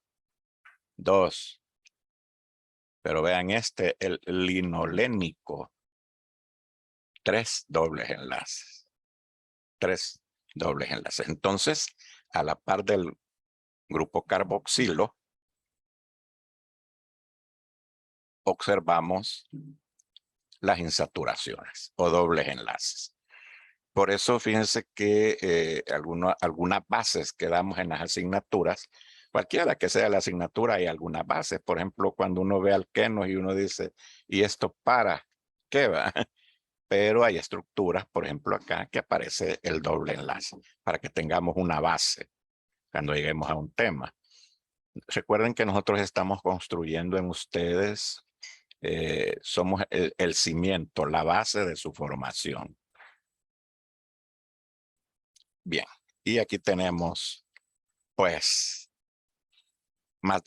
2. Pero vean el linolénico, 3 dobles enlaces. 3 dobles enlaces. Entonces, a la par del grupo carboxilo, observamos las insaturaciones o dobles enlaces. Por eso fíjense que algunas bases que damos en las asignaturas, cualquiera que sea la asignatura, hay algunas bases. Por ejemplo, cuando uno ve alquenos y uno dice, ¿y esto para qué va? Pero hay estructuras, por ejemplo acá, que aparece el doble enlace, para que tengamos una base cuando lleguemos a un tema. Recuerden que nosotros estamos construyendo en ustedes, somos el cimiento, la base de su formación. Bien, y aquí tenemos, pues, más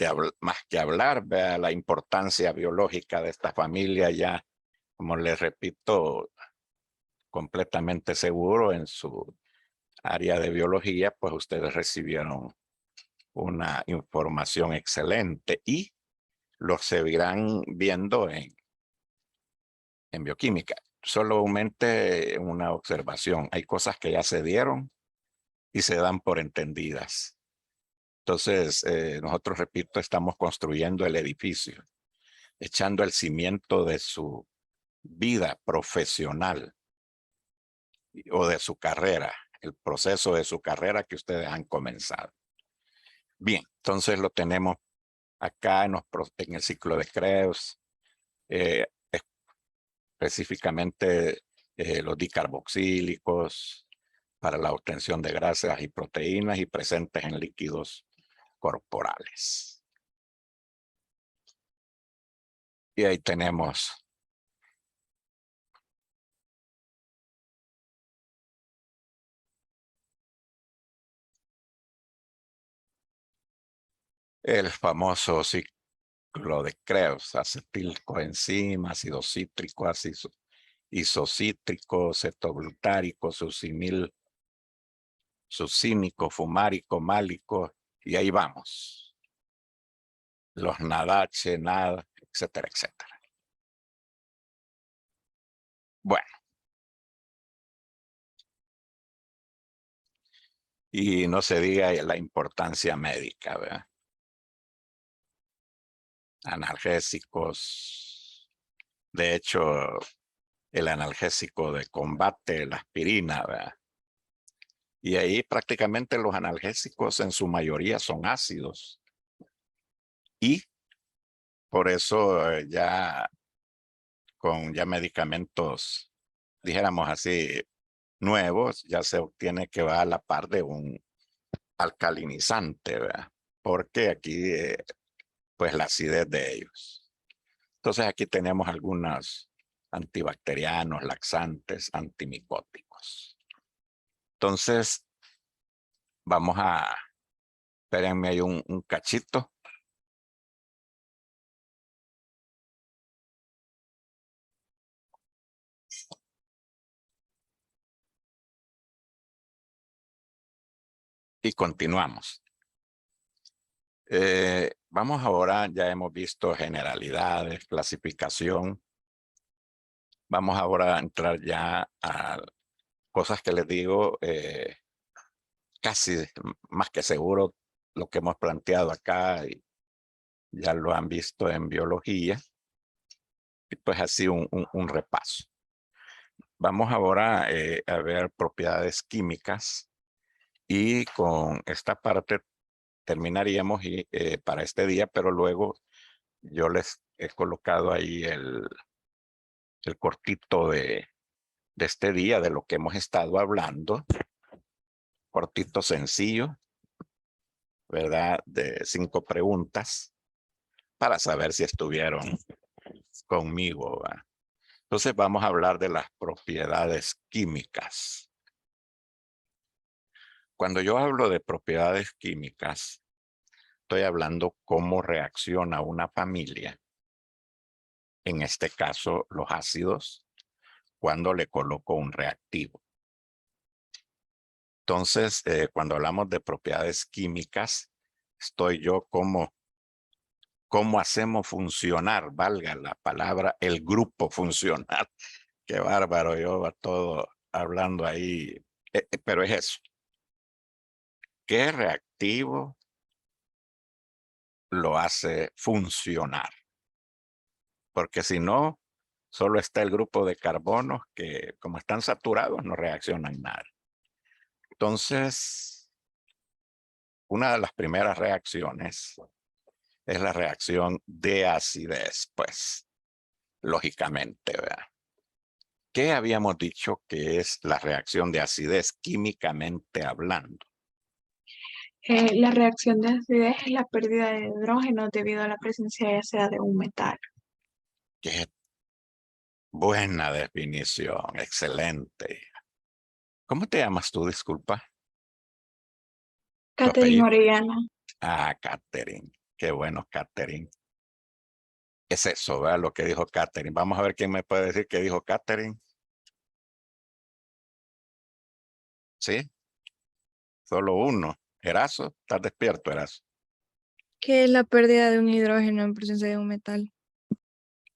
que hablar, vea la importancia biológica de esta familia, ya, como les repito, completamente seguro en su área de biología, pues ustedes recibieron una información excelente y lo seguirán viendo en bioquímica. Solamente una observación: hay cosas que ya se dieron y se dan por entendidas. Entonces, nosotros, repito, estamos construyendo el edificio. echando el cimiento de su vida profesional o de su carrera, el proceso de su carrera que ustedes han comenzado. Bien, entonces lo tenemos acá en el ciclo de Krebs, específicamente los dicarboxílicos para la obtención de grasas y proteínas y presentes en líquidos corporales. Y ahí tenemos el famoso ciclo de Krebs, acetilcoenzima, ácido cítrico, ácido isocítrico, cetoglutarico, succínico, fumárico, málico, y ahí vamos. Los NADH, NAD, etcétera, etcétera. Bueno. Y no se diga la importancia médica, ¿verdad? Analgésicos. De hecho, el analgésico de combate, la aspirina, ¿verdad? Y ahí prácticamente los analgésicos en su mayoría son ácidos. Y por eso ya con medicamentos, dijéramos así, nuevos, ya se obtiene que va a la par de un alcalinizante, ¿verdad? Porque aquí, pues la acidez de ellos. Entonces aquí tenemos algunos antibacterianos, laxantes, antimicóticos. Entonces, vamos a, espérenme ahí un cachito. Y continuamos. Vamos ahora, ya hemos visto generalidades, clasificación. Vamos ahora a entrar ya a cosas que les digo, casi más que seguro lo que hemos planteado acá y ya lo han visto en biología. Y pues así un repaso. Vamos ahora a ver propiedades químicas y con esta parte terminaríamos para este día, pero luego yo les he colocado ahí el cortito de este día, de lo que hemos estado hablando. Cortito, sencillo, ¿verdad? De 5 preguntas para saber si estuvieron conmigo, ¿verdad? Entonces vamos a hablar de las propiedades químicas. Cuando yo hablo de propiedades químicas, estoy hablando cómo reacciona una familia, en este caso los ácidos, cuando le coloco un reactivo. Entonces, cuando hablamos de propiedades químicas, estoy yo cómo hacemos funcionar, valga la palabra, el grupo funcional. Qué bárbaro, yo va todo hablando ahí, pero es eso. ¿Qué reactivo lo hace funcionar? Porque si no, solo está el grupo de carbonos que, como están saturados, no reaccionan nada. Entonces, una de las primeras reacciones es la reacción de acidez, pues, lógicamente, ¿verdad? ¿Qué habíamos dicho que es la reacción de acidez químicamente hablando? La reacción de acidez es la pérdida de hidrógeno debido a la presencia ya sea de un metal. Qué buena definición, excelente. ¿Cómo te llamas tú, disculpa? ¿Tu Catherine apellido? Orellana. Ah, Catherine. Qué bueno, Catherine. Es eso, ¿verdad? Lo que dijo Catherine. Vamos a ver quién me puede decir qué dijo Catherine. ¿Sí? Solo uno. Erazo, ¿estás despierto, Erazo? Que es la pérdida de un hidrógeno en presencia de un metal.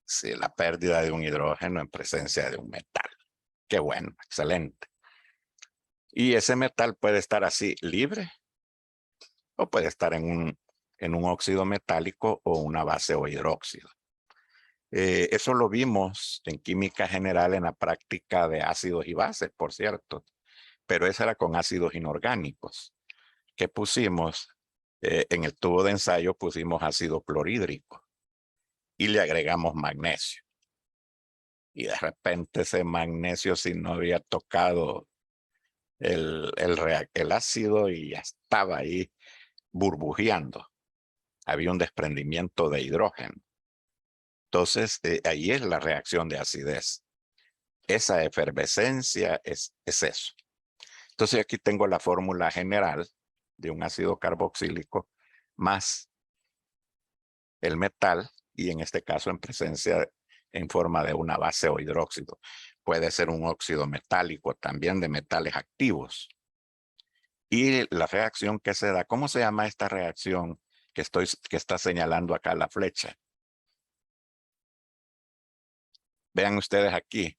Sí, la pérdida de un hidrógeno en presencia de un metal. Qué bueno, excelente. Y ese metal puede estar así libre o puede estar en un óxido metálico o una base o hidróxido. Eso lo vimos en química general en la práctica de ácidos y bases, por cierto, pero esa era con ácidos inorgánicos. ¿Qué pusimos? En el tubo de ensayo pusimos ácido clorhídrico y le agregamos magnesio. Y de repente ese magnesio, si no había tocado el ácido, y ya estaba ahí burbujeando. Había un desprendimiento de hidrógeno. Entonces, ahí es la reacción de acidez. Esa efervescencia es eso. Entonces, aquí tengo la fórmula general de un ácido carboxílico más el metal, y en este caso en presencia en forma de una base o hidróxido. Puede ser un óxido metálico también de metales activos. Y la reacción que se da, ¿cómo se llama esta reacción que está señalando acá la flecha? Vean ustedes aquí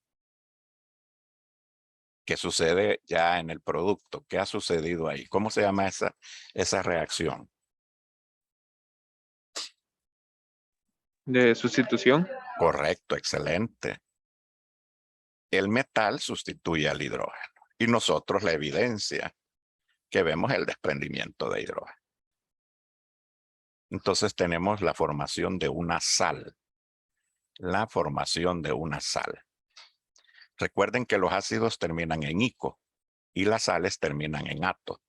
qué sucede ya en el producto. ¿Qué ha sucedido ahí? ¿Cómo se llama esa reacción? De sustitución. Correcto, excelente. El metal sustituye al hidrógeno y nosotros la evidencia que vemos el desprendimiento de hidrógeno. Entonces tenemos la formación de una sal. La formación de una sal. Recuerden que los ácidos terminan en ico y las sales terminan en ato.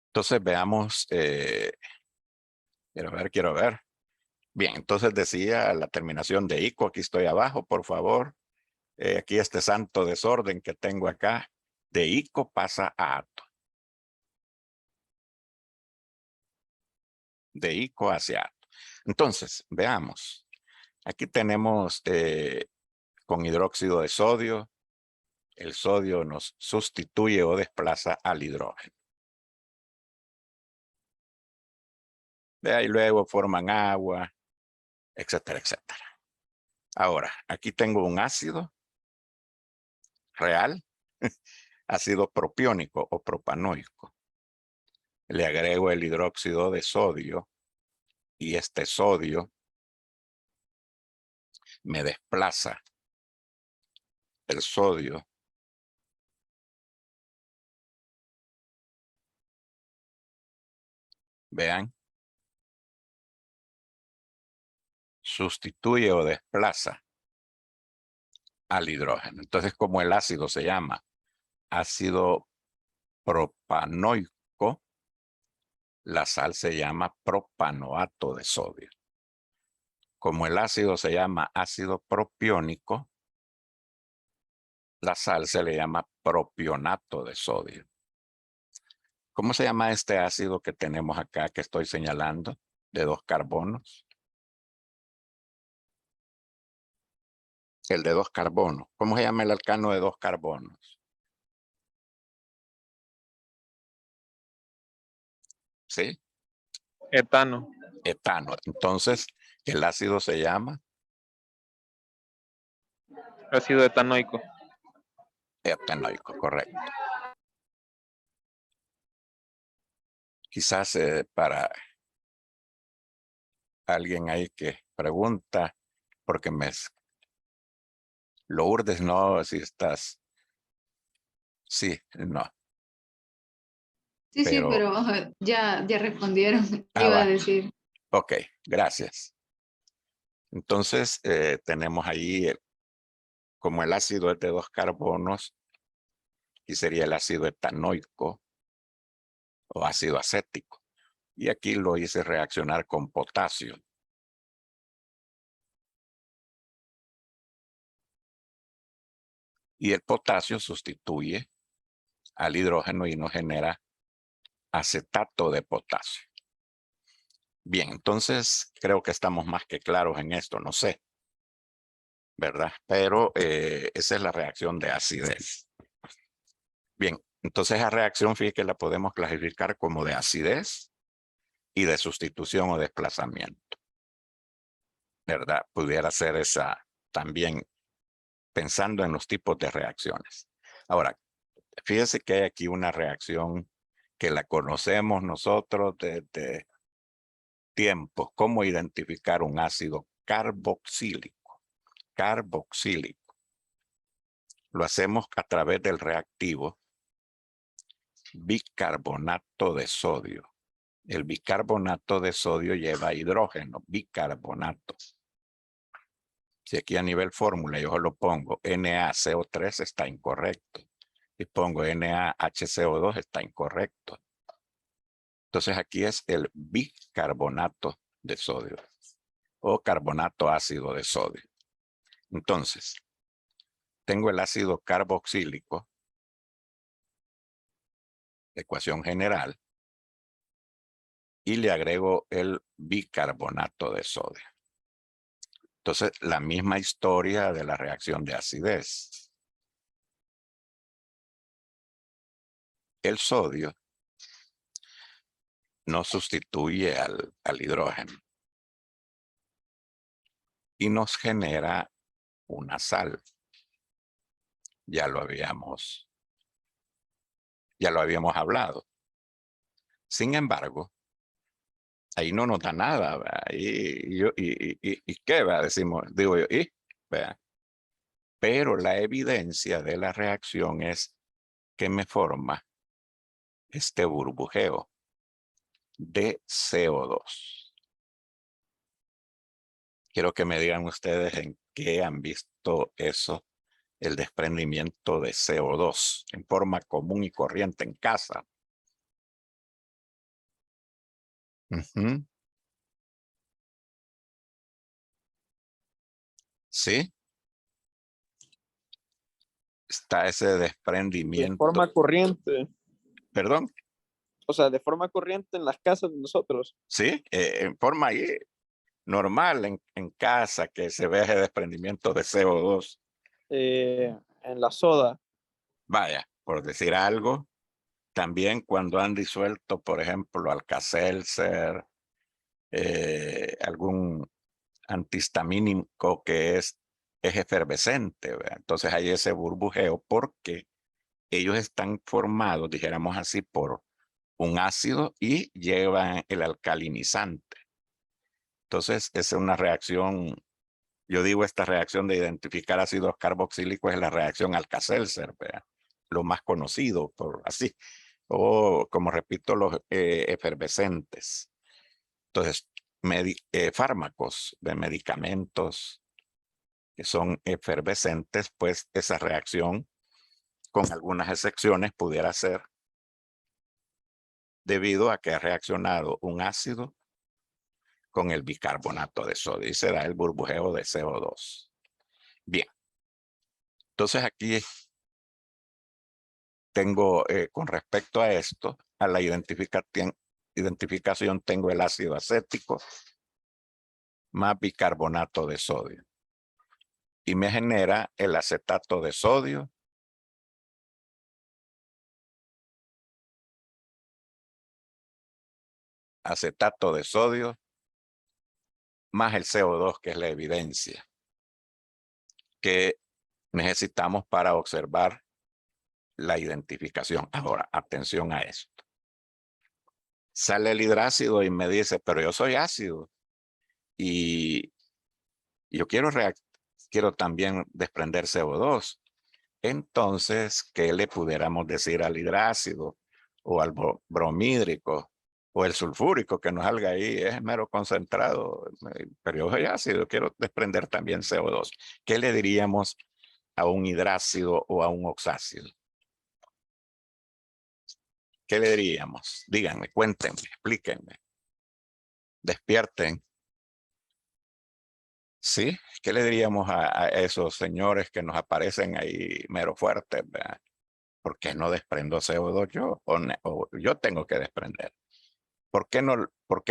Entonces veamos, quiero ver. Bien, entonces decía la terminación de ico, aquí estoy abajo, por favor. Aquí este santo desorden que tengo acá, de ico pasa a ato. De ico hacia ato. Entonces, veamos. Aquí tenemos con hidróxido de sodio. El sodio nos sustituye o desplaza al hidrógeno. De ahí luego forman agua, etcétera, etcétera. Ahora, aquí tengo un ácido real, ácido propiónico o propanoico. Le agrego el hidróxido de sodio y este sodio me desplaza el sodio vean, sustituye o desplaza al hidrógeno. Entonces, como el ácido se llama ácido propanoico, la sal se llama propanoato de sodio. Como el ácido se llama ácido propiónico, la sal se le llama propionato de sodio. ¿Cómo se llama este ácido que tenemos acá que estoy señalando de 2 carbonos? El de 2 carbonos. ¿Cómo se llama el alcano de 2 carbonos? ¿Sí? Etano. Etano. Entonces, el ácido se llama Ácido etanoico. etanoico, correcto. Quizás para alguien ahí que pregunta, porque Lourdes, no, si estás. Sí, no. Sí, Pero, pero ya respondieron. Iba a decir. Ok, gracias. Entonces, tenemos ahí, como el ácido es de 2 carbonos, y sería el ácido etanoico o ácido acético. Y aquí lo hice reaccionar con potasio. Y el potasio sustituye al hidrógeno y nos genera acetato de potasio. Bien, entonces creo que estamos más que claros en esto, no sé, ¿verdad? Pero esa es la reacción de acidez. Bien, entonces esa reacción, fíjate que la podemos clasificar como de acidez y de sustitución o desplazamiento, ¿verdad? Pudiera ser esa también pensando en los tipos de reacciones. Ahora, fíjese que hay aquí una reacción que la conocemos nosotros desde tiempos, cómo identificar un ácido carboxílico. Carboxílico. Lo hacemos a través del reactivo bicarbonato de sodio. El bicarbonato de sodio lleva hidrógeno, bicarbonato. Si aquí a nivel fórmula yo lo pongo NaCO3 está incorrecto. Y pongo NaHCO2 está incorrecto. Entonces aquí es el bicarbonato de sodio o carbonato ácido de sodio. Entonces, tengo el ácido carboxílico, ecuación general, y le agrego el bicarbonato de sodio. Entonces, la misma historia de la reacción de acidez. El sodio no sustituye al hidrógeno y nos genera una sal. Ya lo habíamos hablado. Sin embargo, ahí no nos da nada. ¿Y qué va? Digo yo, ¿verdad? Pero la evidencia de la reacción es que me forma este burbujeo de CO2. Quiero que me digan ustedes en qué han visto eso, el desprendimiento de CO2 en forma común y corriente en casa. ¿Sí? Está ese De desprendimiento. forma corriente. ¿Perdón? O sea, de forma corriente en las casas de nosotros. Sí, en forma ahí normal en casa que se ve ese desprendimiento de CO2. En la soda. Vaya, por decir algo, también cuando han disuelto, por ejemplo, Alka-Seltzer, algún antihistamínico que es efervescente, ¿verdad? Entonces hay ese burbujeo porque ellos están formados, dijéramos así, por un ácido y llevan el alcalinizante. Entonces es una reacción, yo digo esta reacción de identificar ácidos carboxílicos es la reacción Alka-Seltzer, ¿verdad? Lo más conocido, por así, o como repito, los efervescentes. Entonces, fármacos de medicamentos que son efervescentes, pues esa reacción, con algunas excepciones, pudiera ser debido a que ha reaccionado un ácido con el bicarbonato de sodio y se da el burbujeo de CO2. Bien. Entonces aquí tengo, con respecto a esto, a la identificación tengo el ácido acético más bicarbonato de sodio. Y me genera el acetato de sodio más el CO2, que es la evidencia que necesitamos para observar la identificación. Ahora, atención a esto. Sale el hidrácido y me dice, pero yo soy ácido y yo quiero también desprender CO2. Entonces, ¿qué le pudiéramos decir al hidrácido o al bromídrico o el sulfúrico que nos salga ahí? Es mero concentrado, pero yo soy ácido, quiero desprender también CO2. ¿Qué le diríamos a un hidrácido o a un oxácido? ¿Qué le diríamos? Díganme, cuéntenme, explíquenme. Despierten. ¿Sí? ¿Qué le diríamos a esos señores que nos aparecen ahí mero fuertes? ¿Verdad? ¿Por qué no desprendo CO2 yo? O yo tengo que desprender. ¿Por qué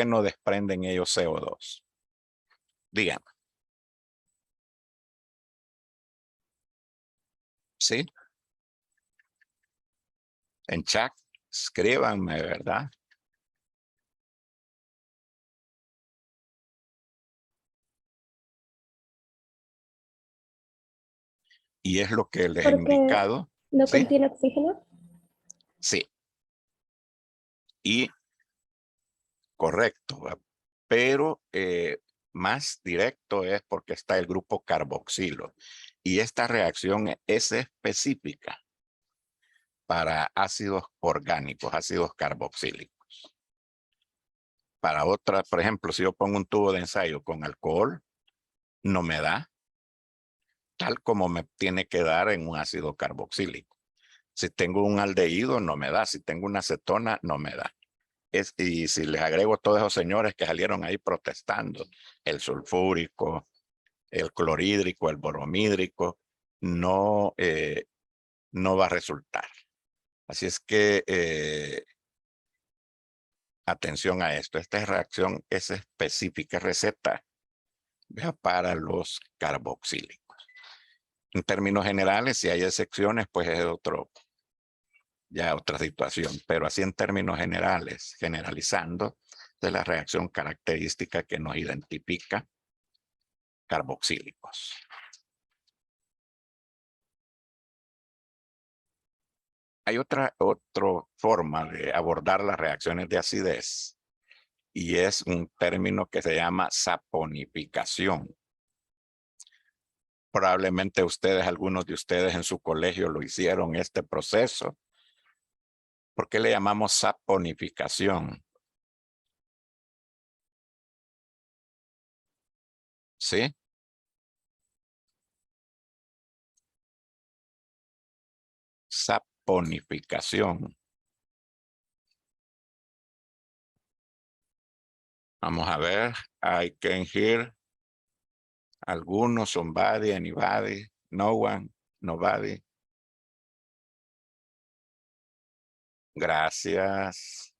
no desprenden ellos CO2? Díganme. ¿Sí? En chat, escríbanme, ¿verdad? Y es lo que les he indicado. ¿No ¿Sí? contiene oxígeno? Sí. Y correcto, pero más directo es porque está el grupo carboxilo. Y esta reacción es específica para ácidos orgánicos, ácidos carboxílicos. Para otras, por ejemplo, si yo pongo un tubo de ensayo con alcohol, no me da, tal como me tiene que dar en un ácido carboxílico. Si tengo un aldehído, no me da. Si tengo una acetona, no me da. Y si les agrego todos esos señores que salieron ahí protestando, el sulfúrico, el clorhídrico, el boromídrico, no, no va a resultar. Así es que atención a esto. Esta reacción es específica, receta para los carboxílicos. En términos generales, si hay excepciones, pues es ya otra situación. Pero así en términos generales, generalizando, de la reacción característica que nos identifica carboxílicos. Hay otra forma de abordar las reacciones de acidez y es un término que se llama saponificación. Probablemente algunos de ustedes en su colegio lo hicieron este proceso. ¿Por qué le llamamos saponificación? ¿Sí? Saponificación. Vamos a ver. I can hear. Algunos, somebody, anybody, no one, nobody. Gracias.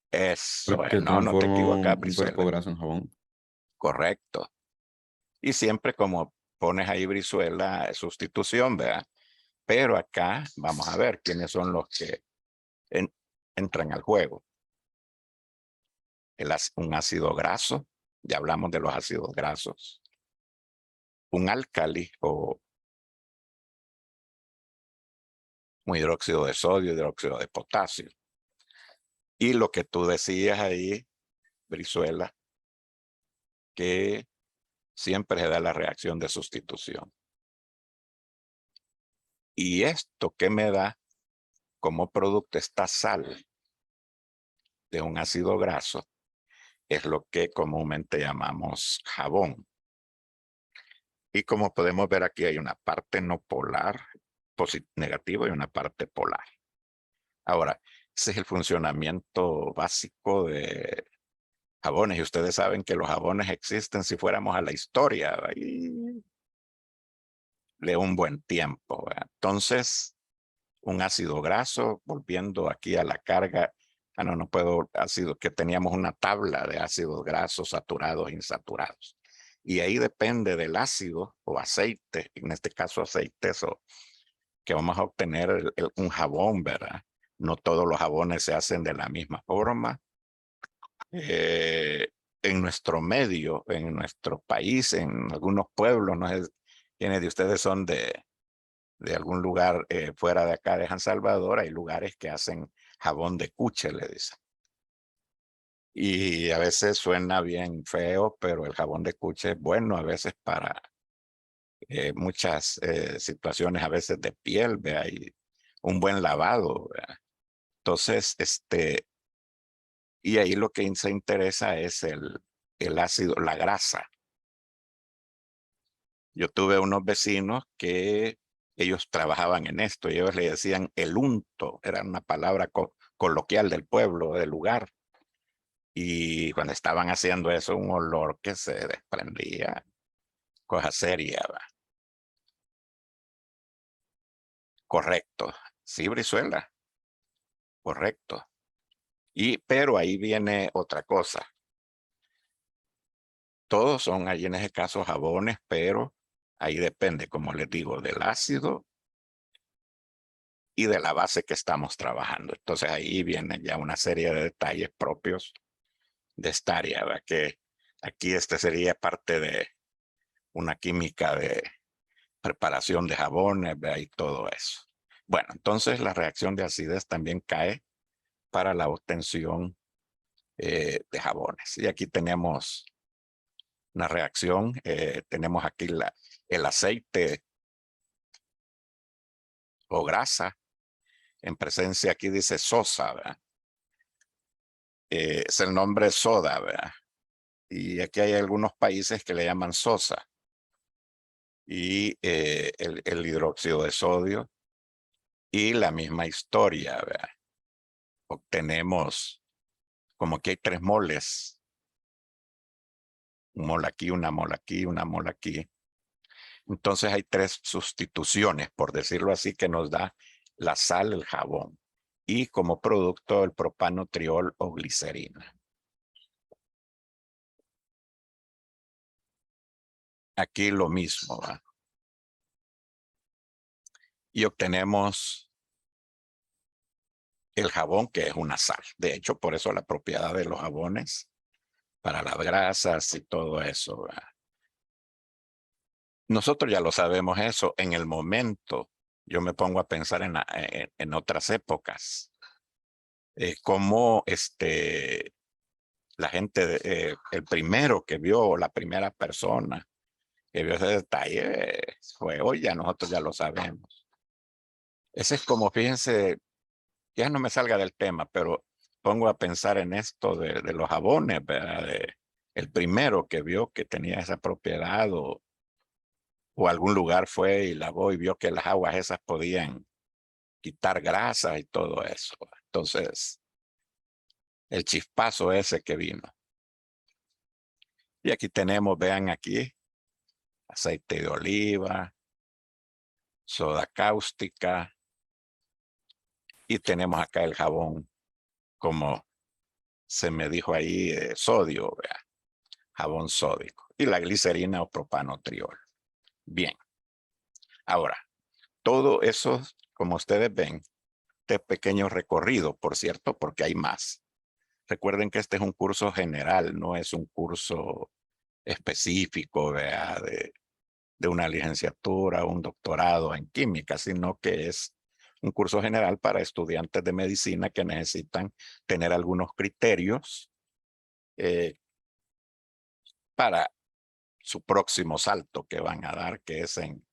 Eso, Que no te transforma equivocas, un Brizuela. cuerpo graso en jabón. Correcto. Y siempre como pones ahí Brizuela, sustitución, ¿verdad? Pero acá vamos a ver quiénes son los que entran al juego. Un ácido graso, ya hablamos de los ácidos grasos. Un álcali o un hidróxido de sodio, hidróxido de potasio. Y lo que tú decías ahí, Brizuela, que siempre se da la reacción de sustitución. Y esto que me da como producto esta sal de un ácido graso es lo que comúnmente llamamos jabón. Y como podemos ver aquí hay una parte no polar, negativa, y una parte polar. Ahora, ese es el funcionamiento básico de jabones. Y ustedes saben que los jabones existen si fuéramos a la historia de un buen tiempo, ¿verdad? Entonces, un ácido graso, volviendo aquí a la carga, no puedo, ácido, que teníamos una tabla de ácidos grasos saturados e insaturados. Y ahí depende del ácido o aceite, en este caso aceite, que vamos a obtener un jabón, ¿verdad? No todos los jabones se hacen de la misma forma. En nuestro medio, en nuestro país, en algunos pueblos, no sé quiénes de ustedes son de algún lugar fuera de acá de San Salvador, hay lugares que hacen jabón de cuche, le dicen. Y a veces suena bien feo, pero el jabón de cuche es bueno a veces para muchas situaciones, a veces de piel, ¿vea? Y un buen lavado, ¿vea? Entonces, y ahí lo que se interesa es el ácido, la grasa. Yo tuve unos vecinos que ellos trabajaban en esto y ellos le decían el unto, era una palabra coloquial del pueblo, del lugar. Y cuando estaban haciendo eso, un olor que se desprendía, cosa seria, ¿va? Correcto. Sí, Brizuela. Correcto. Pero ahí viene otra cosa. Todos son ahí en ese caso jabones, pero ahí depende, como les digo, del ácido y de la base que estamos trabajando. Entonces ahí viene ya una serie de detalles propios de esta área, ¿verdad? Que aquí sería parte de una química de preparación de jabones, ¿verdad? Y todo eso. Bueno, entonces la reacción de acidez también cae para la obtención de jabones. Y aquí tenemos una reacción. Tenemos aquí el aceite o grasa en presencia, aquí dice sosa, ¿verdad? Es el nombre soda, ¿verdad? Y aquí hay algunos países que le llaman sosa. Y el hidróxido de sodio y la misma historia, ¿verdad? Obtenemos como que hay 3 moles. Un mol aquí, una mol aquí, una mol aquí. Entonces hay 3 sustituciones, por decirlo así, que nos da la sal, el jabón. Y como producto el propano, triol o glicerina. Aquí lo mismo, ¿va? Y obtenemos el jabón, que es una sal. De hecho, por eso la propiedad de los jabones para las grasas y todo eso, ¿va? Nosotros ya lo sabemos eso. En el momento, yo me pongo a pensar en otras épocas. Cómo la gente, el primero que vio, la primera persona que vio ese detalle fue hoy, ya nosotros ya lo sabemos. Ese es como, fíjense, ya no me salga del tema, pero pongo a pensar en esto de los jabones, ¿verdad? El primero que vio que tenía esa propiedad o algún lugar fue y lavó y vio que las aguas esas podían quitar grasa y todo eso. Entonces, el chispazo ese que vino. Y aquí tenemos, vean aquí, aceite de oliva, soda cáustica, y tenemos acá el jabón, como se me dijo ahí, sodio, ¿verdad? Jabón sódico, y la glicerina o propanotriol. Bien. Ahora, todo eso, como ustedes ven, este pequeño recorrido, por cierto, porque hay más. Recuerden que este es un curso general, no es un curso específico, ¿verdad? De una licenciatura o un doctorado en química, sino que es un curso general para estudiantes de medicina que necesitan tener algunos criterios para su próximo salto que van a dar, que es en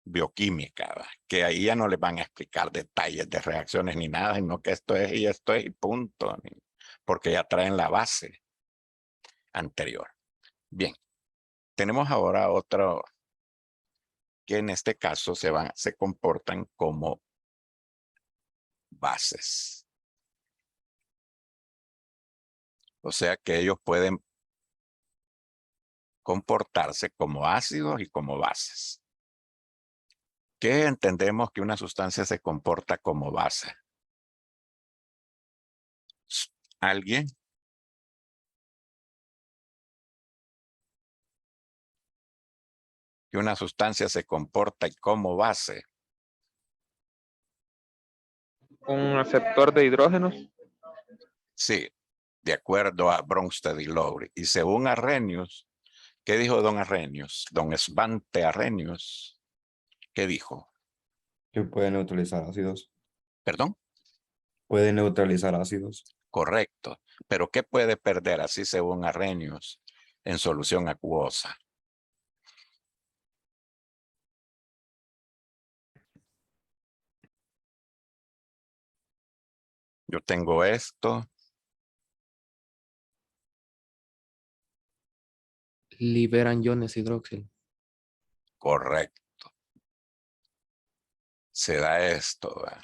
bioquímica, ¿verdad? Que ahí ya no les van a explicar detalles de reacciones ni nada, sino que esto es y punto, porque ya traen la base anterior. Bien, tenemos ahora otro que en este caso se comportan como bases. O sea que ellos pueden comportarse como ácidos y como bases. ¿Qué entendemos que una sustancia se comporta como base? ¿Alguien? Que una sustancia se comporta y como base. Un aceptor de hidrógenos. Sí, de acuerdo a Bronsted y Lowry. Y según Arrhenius, ¿qué dijo don Arrhenius? Don Svante Arrhenius, ¿qué dijo? Que puede neutralizar ácidos. ¿Perdón? Puede neutralizar ácidos. Correcto. Pero ¿qué puede perder así según Arrhenius en solución acuosa? Yo tengo esto. Liberan iones hidróxido. Correcto. Se da esto, ¿verdad?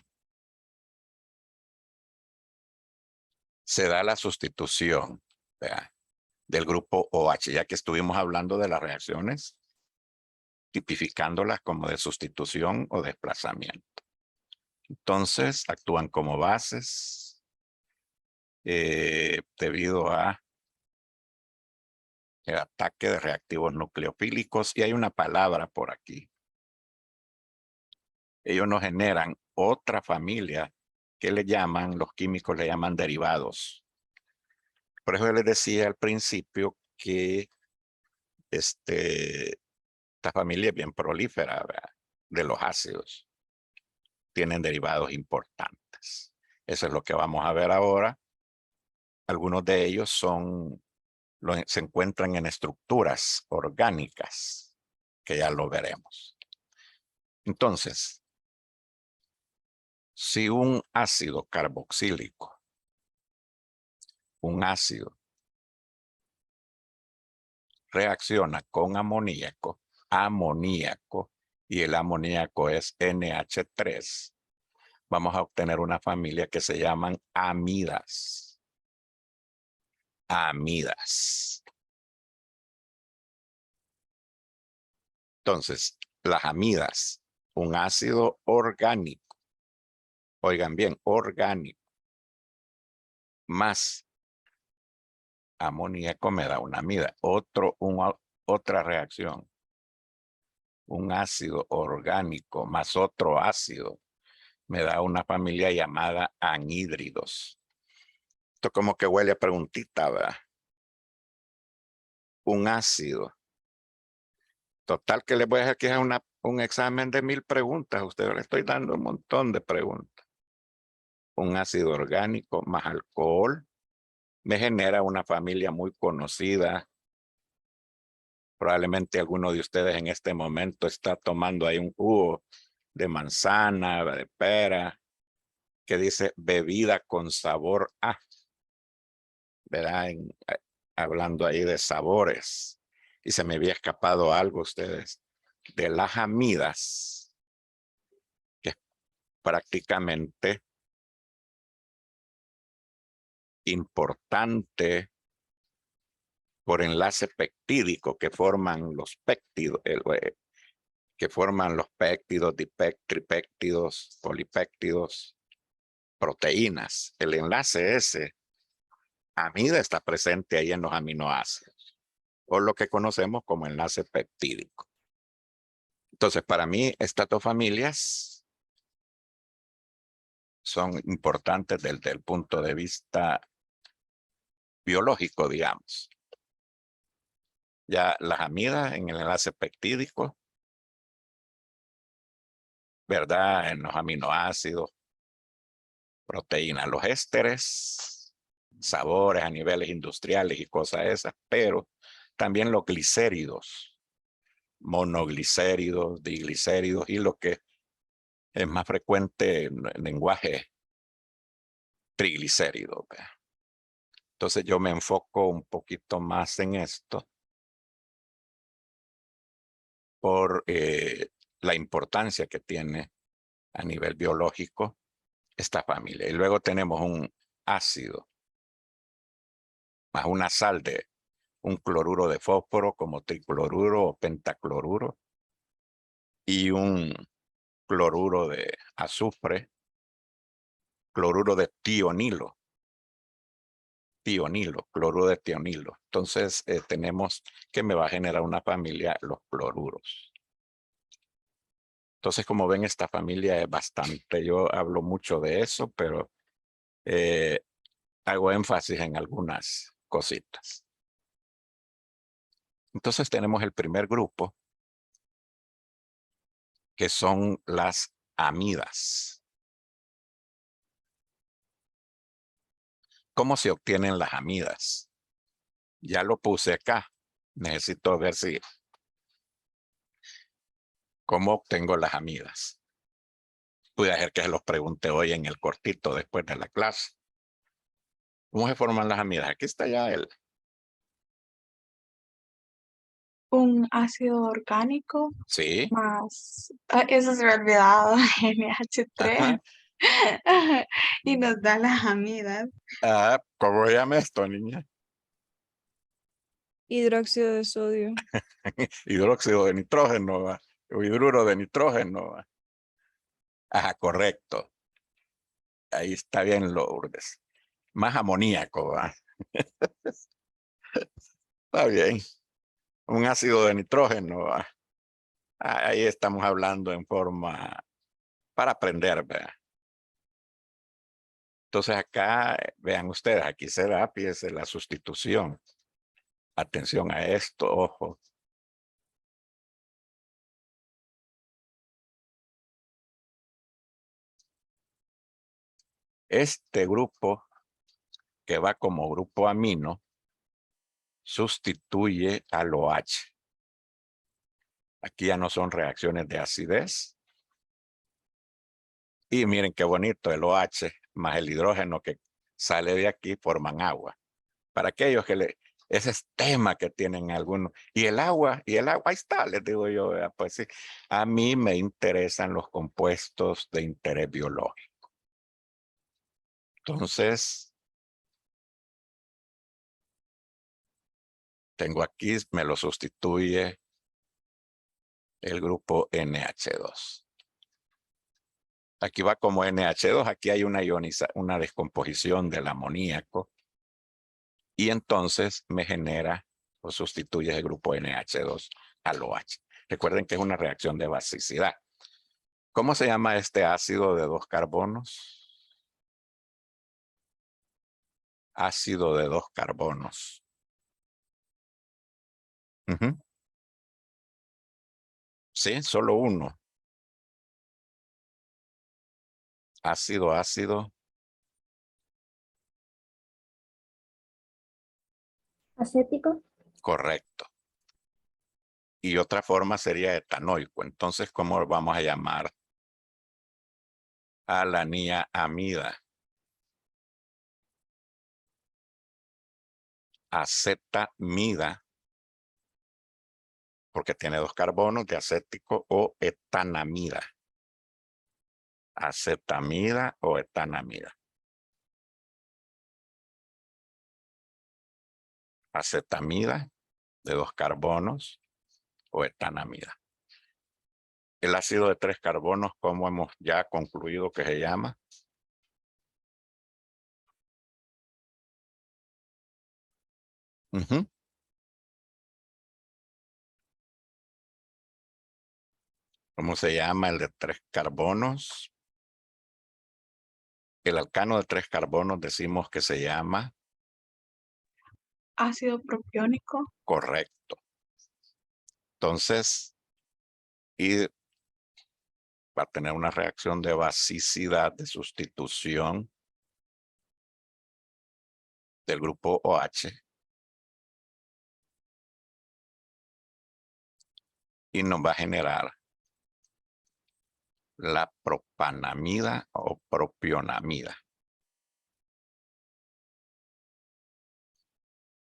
Se da la sustitución, ¿verdad?, del grupo OH, ya que estuvimos hablando de las reacciones, tipificándolas como de sustitución o desplazamiento. Entonces, actúan como bases debido a el ataque de reactivos nucleofílicos. Y hay una palabra por aquí. Ellos nos generan otra familia que los químicos le llaman derivados. Por eso yo les decía al principio que esta familia es bien prolífera, ¿verdad?, de los ácidos. Tienen derivados importantes. Eso es lo que vamos a ver ahora. algunos de ellos se encuentran en estructuras orgánicas, que ya lo veremos. Entonces, si un ácido carboxílico, un ácido, reacciona con amoníaco, y el amoníaco es NH3, vamos a obtener una familia que se llaman amidas. Amidas. Entonces, las amidas, un ácido orgánico, oigan bien, orgánico, más amoníaco me da una amida. Otra reacción, un ácido orgánico más otro ácido me da una familia llamada anhídridos. Esto como que huele a preguntita, ¿verdad? Un ácido. Total que les voy a dejar que es un examen de 1000 preguntas. A ustedes le estoy dando un montón de preguntas. Un ácido orgánico más alcohol me genera una familia muy conocida. Probablemente alguno de ustedes en este momento está tomando ahí un jugo de manzana, de pera, que dice bebida con sabor a, ¿verdad? Hablando ahí de sabores. Y se me había escapado algo ustedes de las amidas, que es prácticamente importante por enlace peptídico que forman los péptidos, tripéptidos, polipéptidos, proteínas. El enlace ese, amida, está presente ahí en los aminoácidos, o lo que conocemos como enlace peptídico. Entonces, para mí, estas dos familias son importantes desde el punto de vista biológico, digamos. Ya las amidas en el enlace peptídico, ¿verdad? En los aminoácidos, proteínas, los ésteres, sabores a niveles industriales y cosas esas, pero también los glicéridos, monoglicéridos, diglicéridos y lo que es más frecuente en lenguaje triglicéridos. Entonces yo me enfoco un poquito más en esto por la importancia que tiene a nivel biológico esta familia. Y luego tenemos un ácido más una sal de un cloruro de fósforo como tricloruro o pentacloruro y un cloruro de azufre, cloruro de tionilo, cloruro de tionilo. Entonces tenemos que me va a generar una familia, los cloruros. Entonces, como ven, esta familia es bastante, yo hablo mucho de eso, pero hago énfasis en algunas cositas. Entonces tenemos el primer grupo, que son las amidas. ¿Cómo se obtienen las amidas? Ya lo puse acá. Necesito ver si cómo obtengo las amidas. Puede ser que se los pregunte hoy en el cortito después de la clase. ¿Cómo se forman las amidas? Aquí está ya Un ácido orgánico Sí. más, eso se me ha olvidado, NH3, Ajá. y nos da las amidas. ¿Cómo se llama esto, niña? Hidróxido de sodio. Hidróxido de nitrógeno, ¿va? O hidruro de nitrógeno, ¿va? Ajá, correcto. Ahí está bien, Lourdes. Más amoníaco, ¿va? Está bien. Un ácido de nitrógeno, ¿va? Ahí estamos hablando en forma para aprender, ¿verdad? Entonces acá, vean ustedes, aquí se da, fíjense, la sustitución. Atención a esto, ojo. Este grupo que va como grupo amino, sustituye al OH. Aquí ya no son reacciones de acidez. Y miren qué bonito, el OH más el hidrógeno que sale de aquí forman agua. Para aquellos que ese es tema que tienen algunos. Y el agua, ahí está, les digo yo, pues sí, a mí me interesan los compuestos de interés biológico. Entonces, tengo aquí, me lo sustituye el grupo NH2. Aquí va como NH2, aquí hay una descomposición del amoníaco. Y entonces me genera o sustituye el grupo NH2 al OH. Recuerden que es una reacción de basicidad. ¿Cómo se llama este ácido de 2 carbonos? Ácido de 2 carbonos. Sí, solo uno. Ácido. ¿Acético? Correcto. Y otra forma sería etanoico. Entonces, ¿cómo vamos a llamar a la niamida? Acetamida, porque tiene 2 carbonos de acético, o etanamida. Acetamida o etanamida. Acetamida de 2 carbonos o etanamida. El ácido de 3 carbonos, ¿cómo hemos ya concluido que se llama? ¿Cómo se llama el de 3 carbonos? El alcano de 3 carbonos decimos que se llama. Ácido propiónico. Correcto. Entonces, y va a tener una reacción de basicidad, de sustitución del grupo OH. Y nos va a generar la propanamida o propionamida.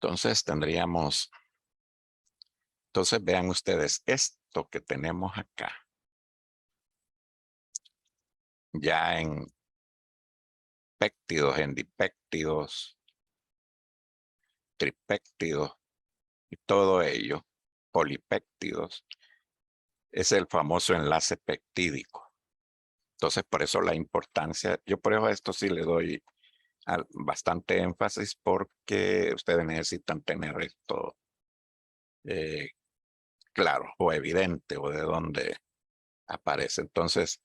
Entonces vean ustedes esto que tenemos acá. Ya en péptidos, en dipéptidos, tripéptidos y todo ello, polipéptidos, es el famoso enlace peptídico. Entonces, por eso la importancia, yo por eso a esto sí le doy bastante énfasis, porque ustedes necesitan tener esto claro o evidente o de dónde aparece. Entonces,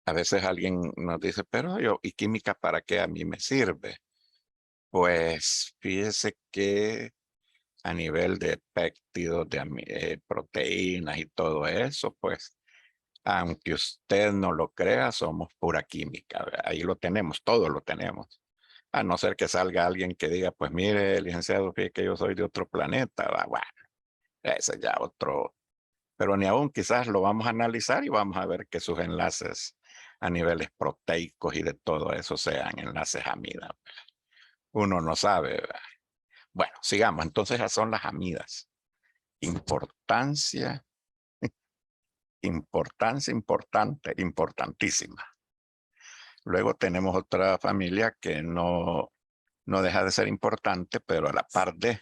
a veces alguien nos dice, pero ¿y química para qué a mí me sirve? Pues fíjese que a nivel de péptidos, de proteínas y todo eso, pues, aunque usted no lo crea, somos pura química. ¿Verdad? Ahí lo tenemos, todo lo tenemos. A no ser que salga alguien que diga, pues mire, licenciado, fíjese que yo soy de otro planeta. ¿Verdad? Bueno, ese ya otro. Pero ni aún quizás lo vamos a analizar y vamos a ver que sus enlaces a niveles proteicos y de todo eso sean enlaces amida. Uno no sabe, ¿verdad? Bueno, sigamos. Entonces esas son las amidas. Importantísima. Luego tenemos otra familia que no deja de ser importante, pero a la par de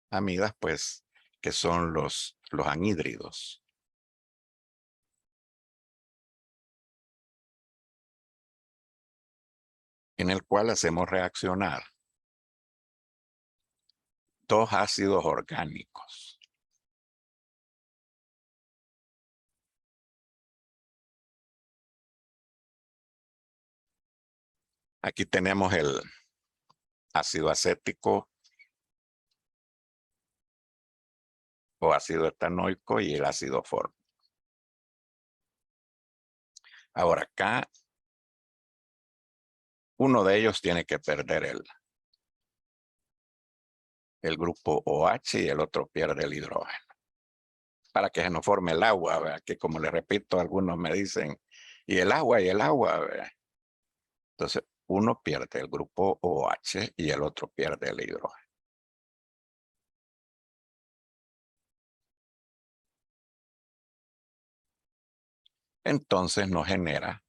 amidas, pues, que son los anhídridos. En el cual hacemos reaccionar 2 ácidos orgánicos. Aquí tenemos el ácido acético o ácido etanoico y el ácido fórmico. Ahora acá Uno de ellos tiene que perder el grupo OH y el otro pierde el hidrógeno. Para que se nos forme el agua, ¿verdad? Que como les repito, algunos me dicen, y el agua, ¿verdad? Entonces, uno pierde el grupo OH y el otro pierde el hidrógeno. Entonces nos genera,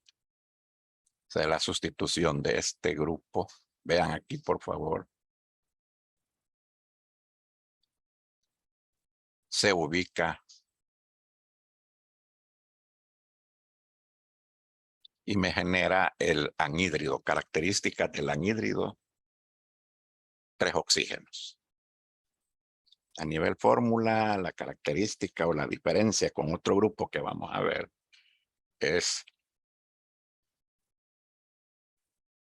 o sea, la sustitución de este grupo. Vean aquí, por favor. Se ubica y me genera el anhídrido. Características del anhídrido: 3 oxígenos. A nivel fórmula, la característica o la diferencia con otro grupo que vamos a ver es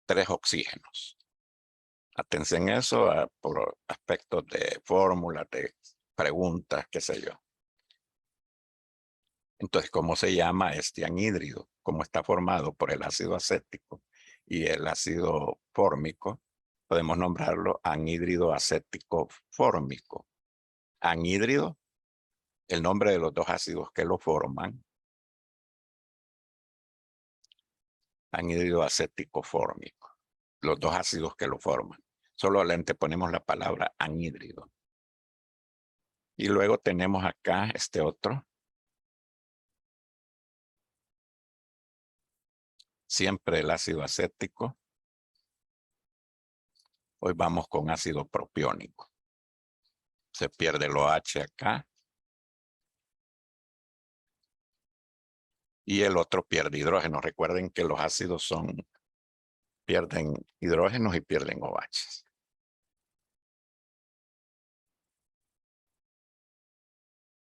3 oxígenos. Atención en eso por aspectos de fórmulas, de preguntas, qué sé yo. Entonces, ¿cómo se llama este anhídrido? Como está formado por el ácido acético y el ácido fórmico, podemos nombrarlo anhídrido acético fórmico. Anhídrido, el nombre de los dos ácidos que lo forman. Anhídrido acético fórmico. Los dos ácidos que lo forman. Solo le anteponemos la palabra anhídrido. Y luego tenemos acá este otro. Siempre el ácido acético. Hoy vamos con ácido propiónico. Se pierde el OH acá. Y el otro pierde hidrógeno. Recuerden que los ácidos pierden hidrógenos y pierden OH.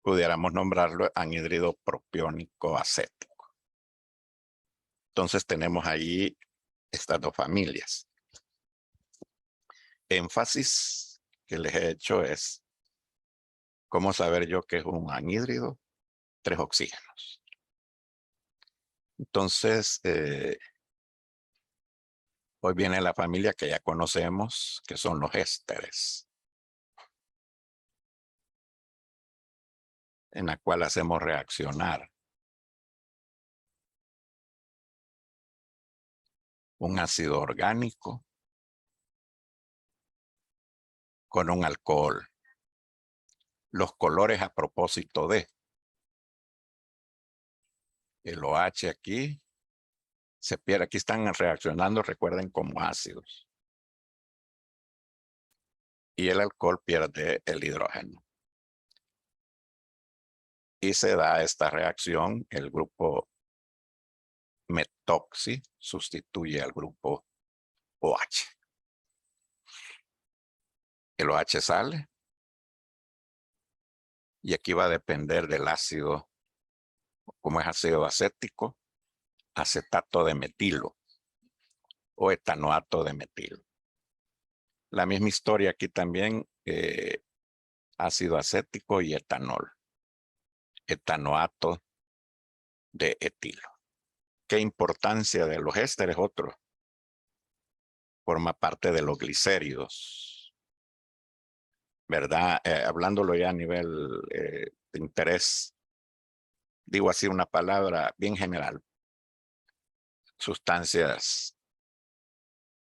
Pudiéramos nombrarlo anhídrido propiónico acético. Entonces tenemos ahí estas dos familias. Énfasis que les he hecho es cómo saber yo que es un anhídrido. 3 oxígenos. Entonces, hoy viene la familia que ya conocemos, que son los ésteres, en la cual hacemos reaccionar un ácido orgánico con un alcohol. Los colores a propósito de el OH aquí se pierde. Aquí están reaccionando, recuerden, como ácidos. Y el alcohol pierde el hidrógeno. Y se da esta reacción, el grupo metoxi sustituye al grupo OH. El OH sale. Y aquí va a depender del ácido, como es ácido acético, acetato de metilo o etanoato de metilo. La misma historia aquí también, ácido acético y etanol. Etanoato de etilo. ¿Qué importancia de los ésteres? Otro. Forma parte de los glicéridos. ¿Verdad? Hablándolo ya a nivel de interés, digo así una palabra bien general. Sustancias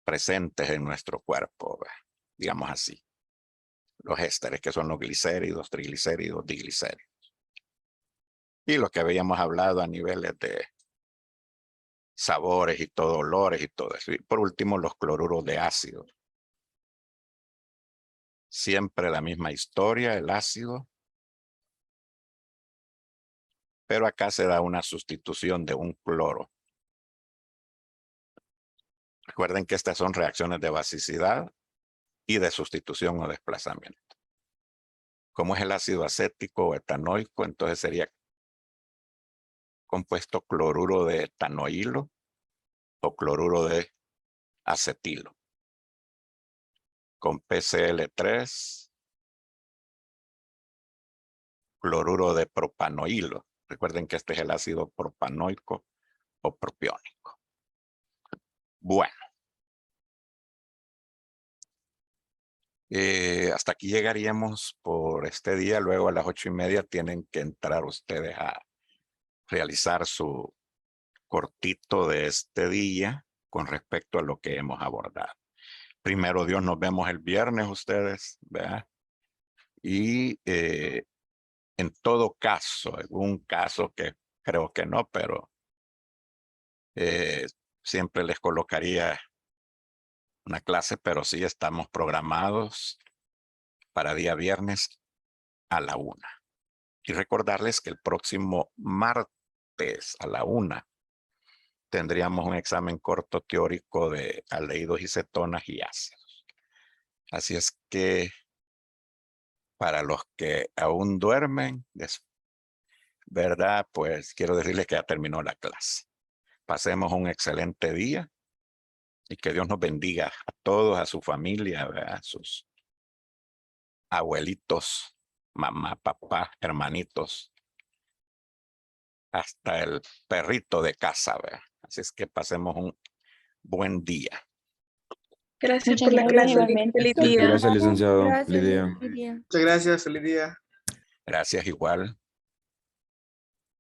presentes en nuestro cuerpo, digamos así. Los ésteres, que son los glicéridos, triglicéridos, diglicéridos. Y lo que habíamos hablado a niveles de sabores y todo, olores y todo eso. Y por último, los cloruros de ácido. Siempre la misma historia, el ácido. Pero acá se da una sustitución de un cloro. Recuerden que estas son reacciones de basicidad y de sustitución o desplazamiento. Como es el ácido acético o etanoico, entonces sería compuesto cloruro de etanoilo o cloruro de acetilo. Con PCl3, cloruro de propanoilo. Recuerden que este es el ácido propanoico o propiónico. Bueno, Hasta aquí llegaríamos por este día. Luego a las 8:30 tienen que entrar ustedes a realizar su cortito de este día con respecto a lo que hemos abordado. Primero Dios, nos vemos el viernes ustedes, ¿verdad? Y en todo caso, en un caso que creo que no, pero siempre les colocaría una clase, pero sí estamos programados para día viernes a la 1. Y recordarles que el próximo martes a la 1 tendríamos un examen corto teórico de aldehídos y cetonas y ácidos. Así es que para los que aún duermen, ¿verdad? Pues quiero decirles que ya terminó la clase. Pasemos un excelente día y que Dios nos bendiga a todos, a su familia, ¿verdad? A sus abuelitos, mamá, papá, hermanitos, hasta el perrito de casa, ¿verdad? Así es que pasemos un buen día. Gracias Muchas por la gracias clase. igualmente. Feliz día. Gracias, licenciado. Gracias, Feliz día. Lidia. Muchas gracias, feliz día. Gracias igual.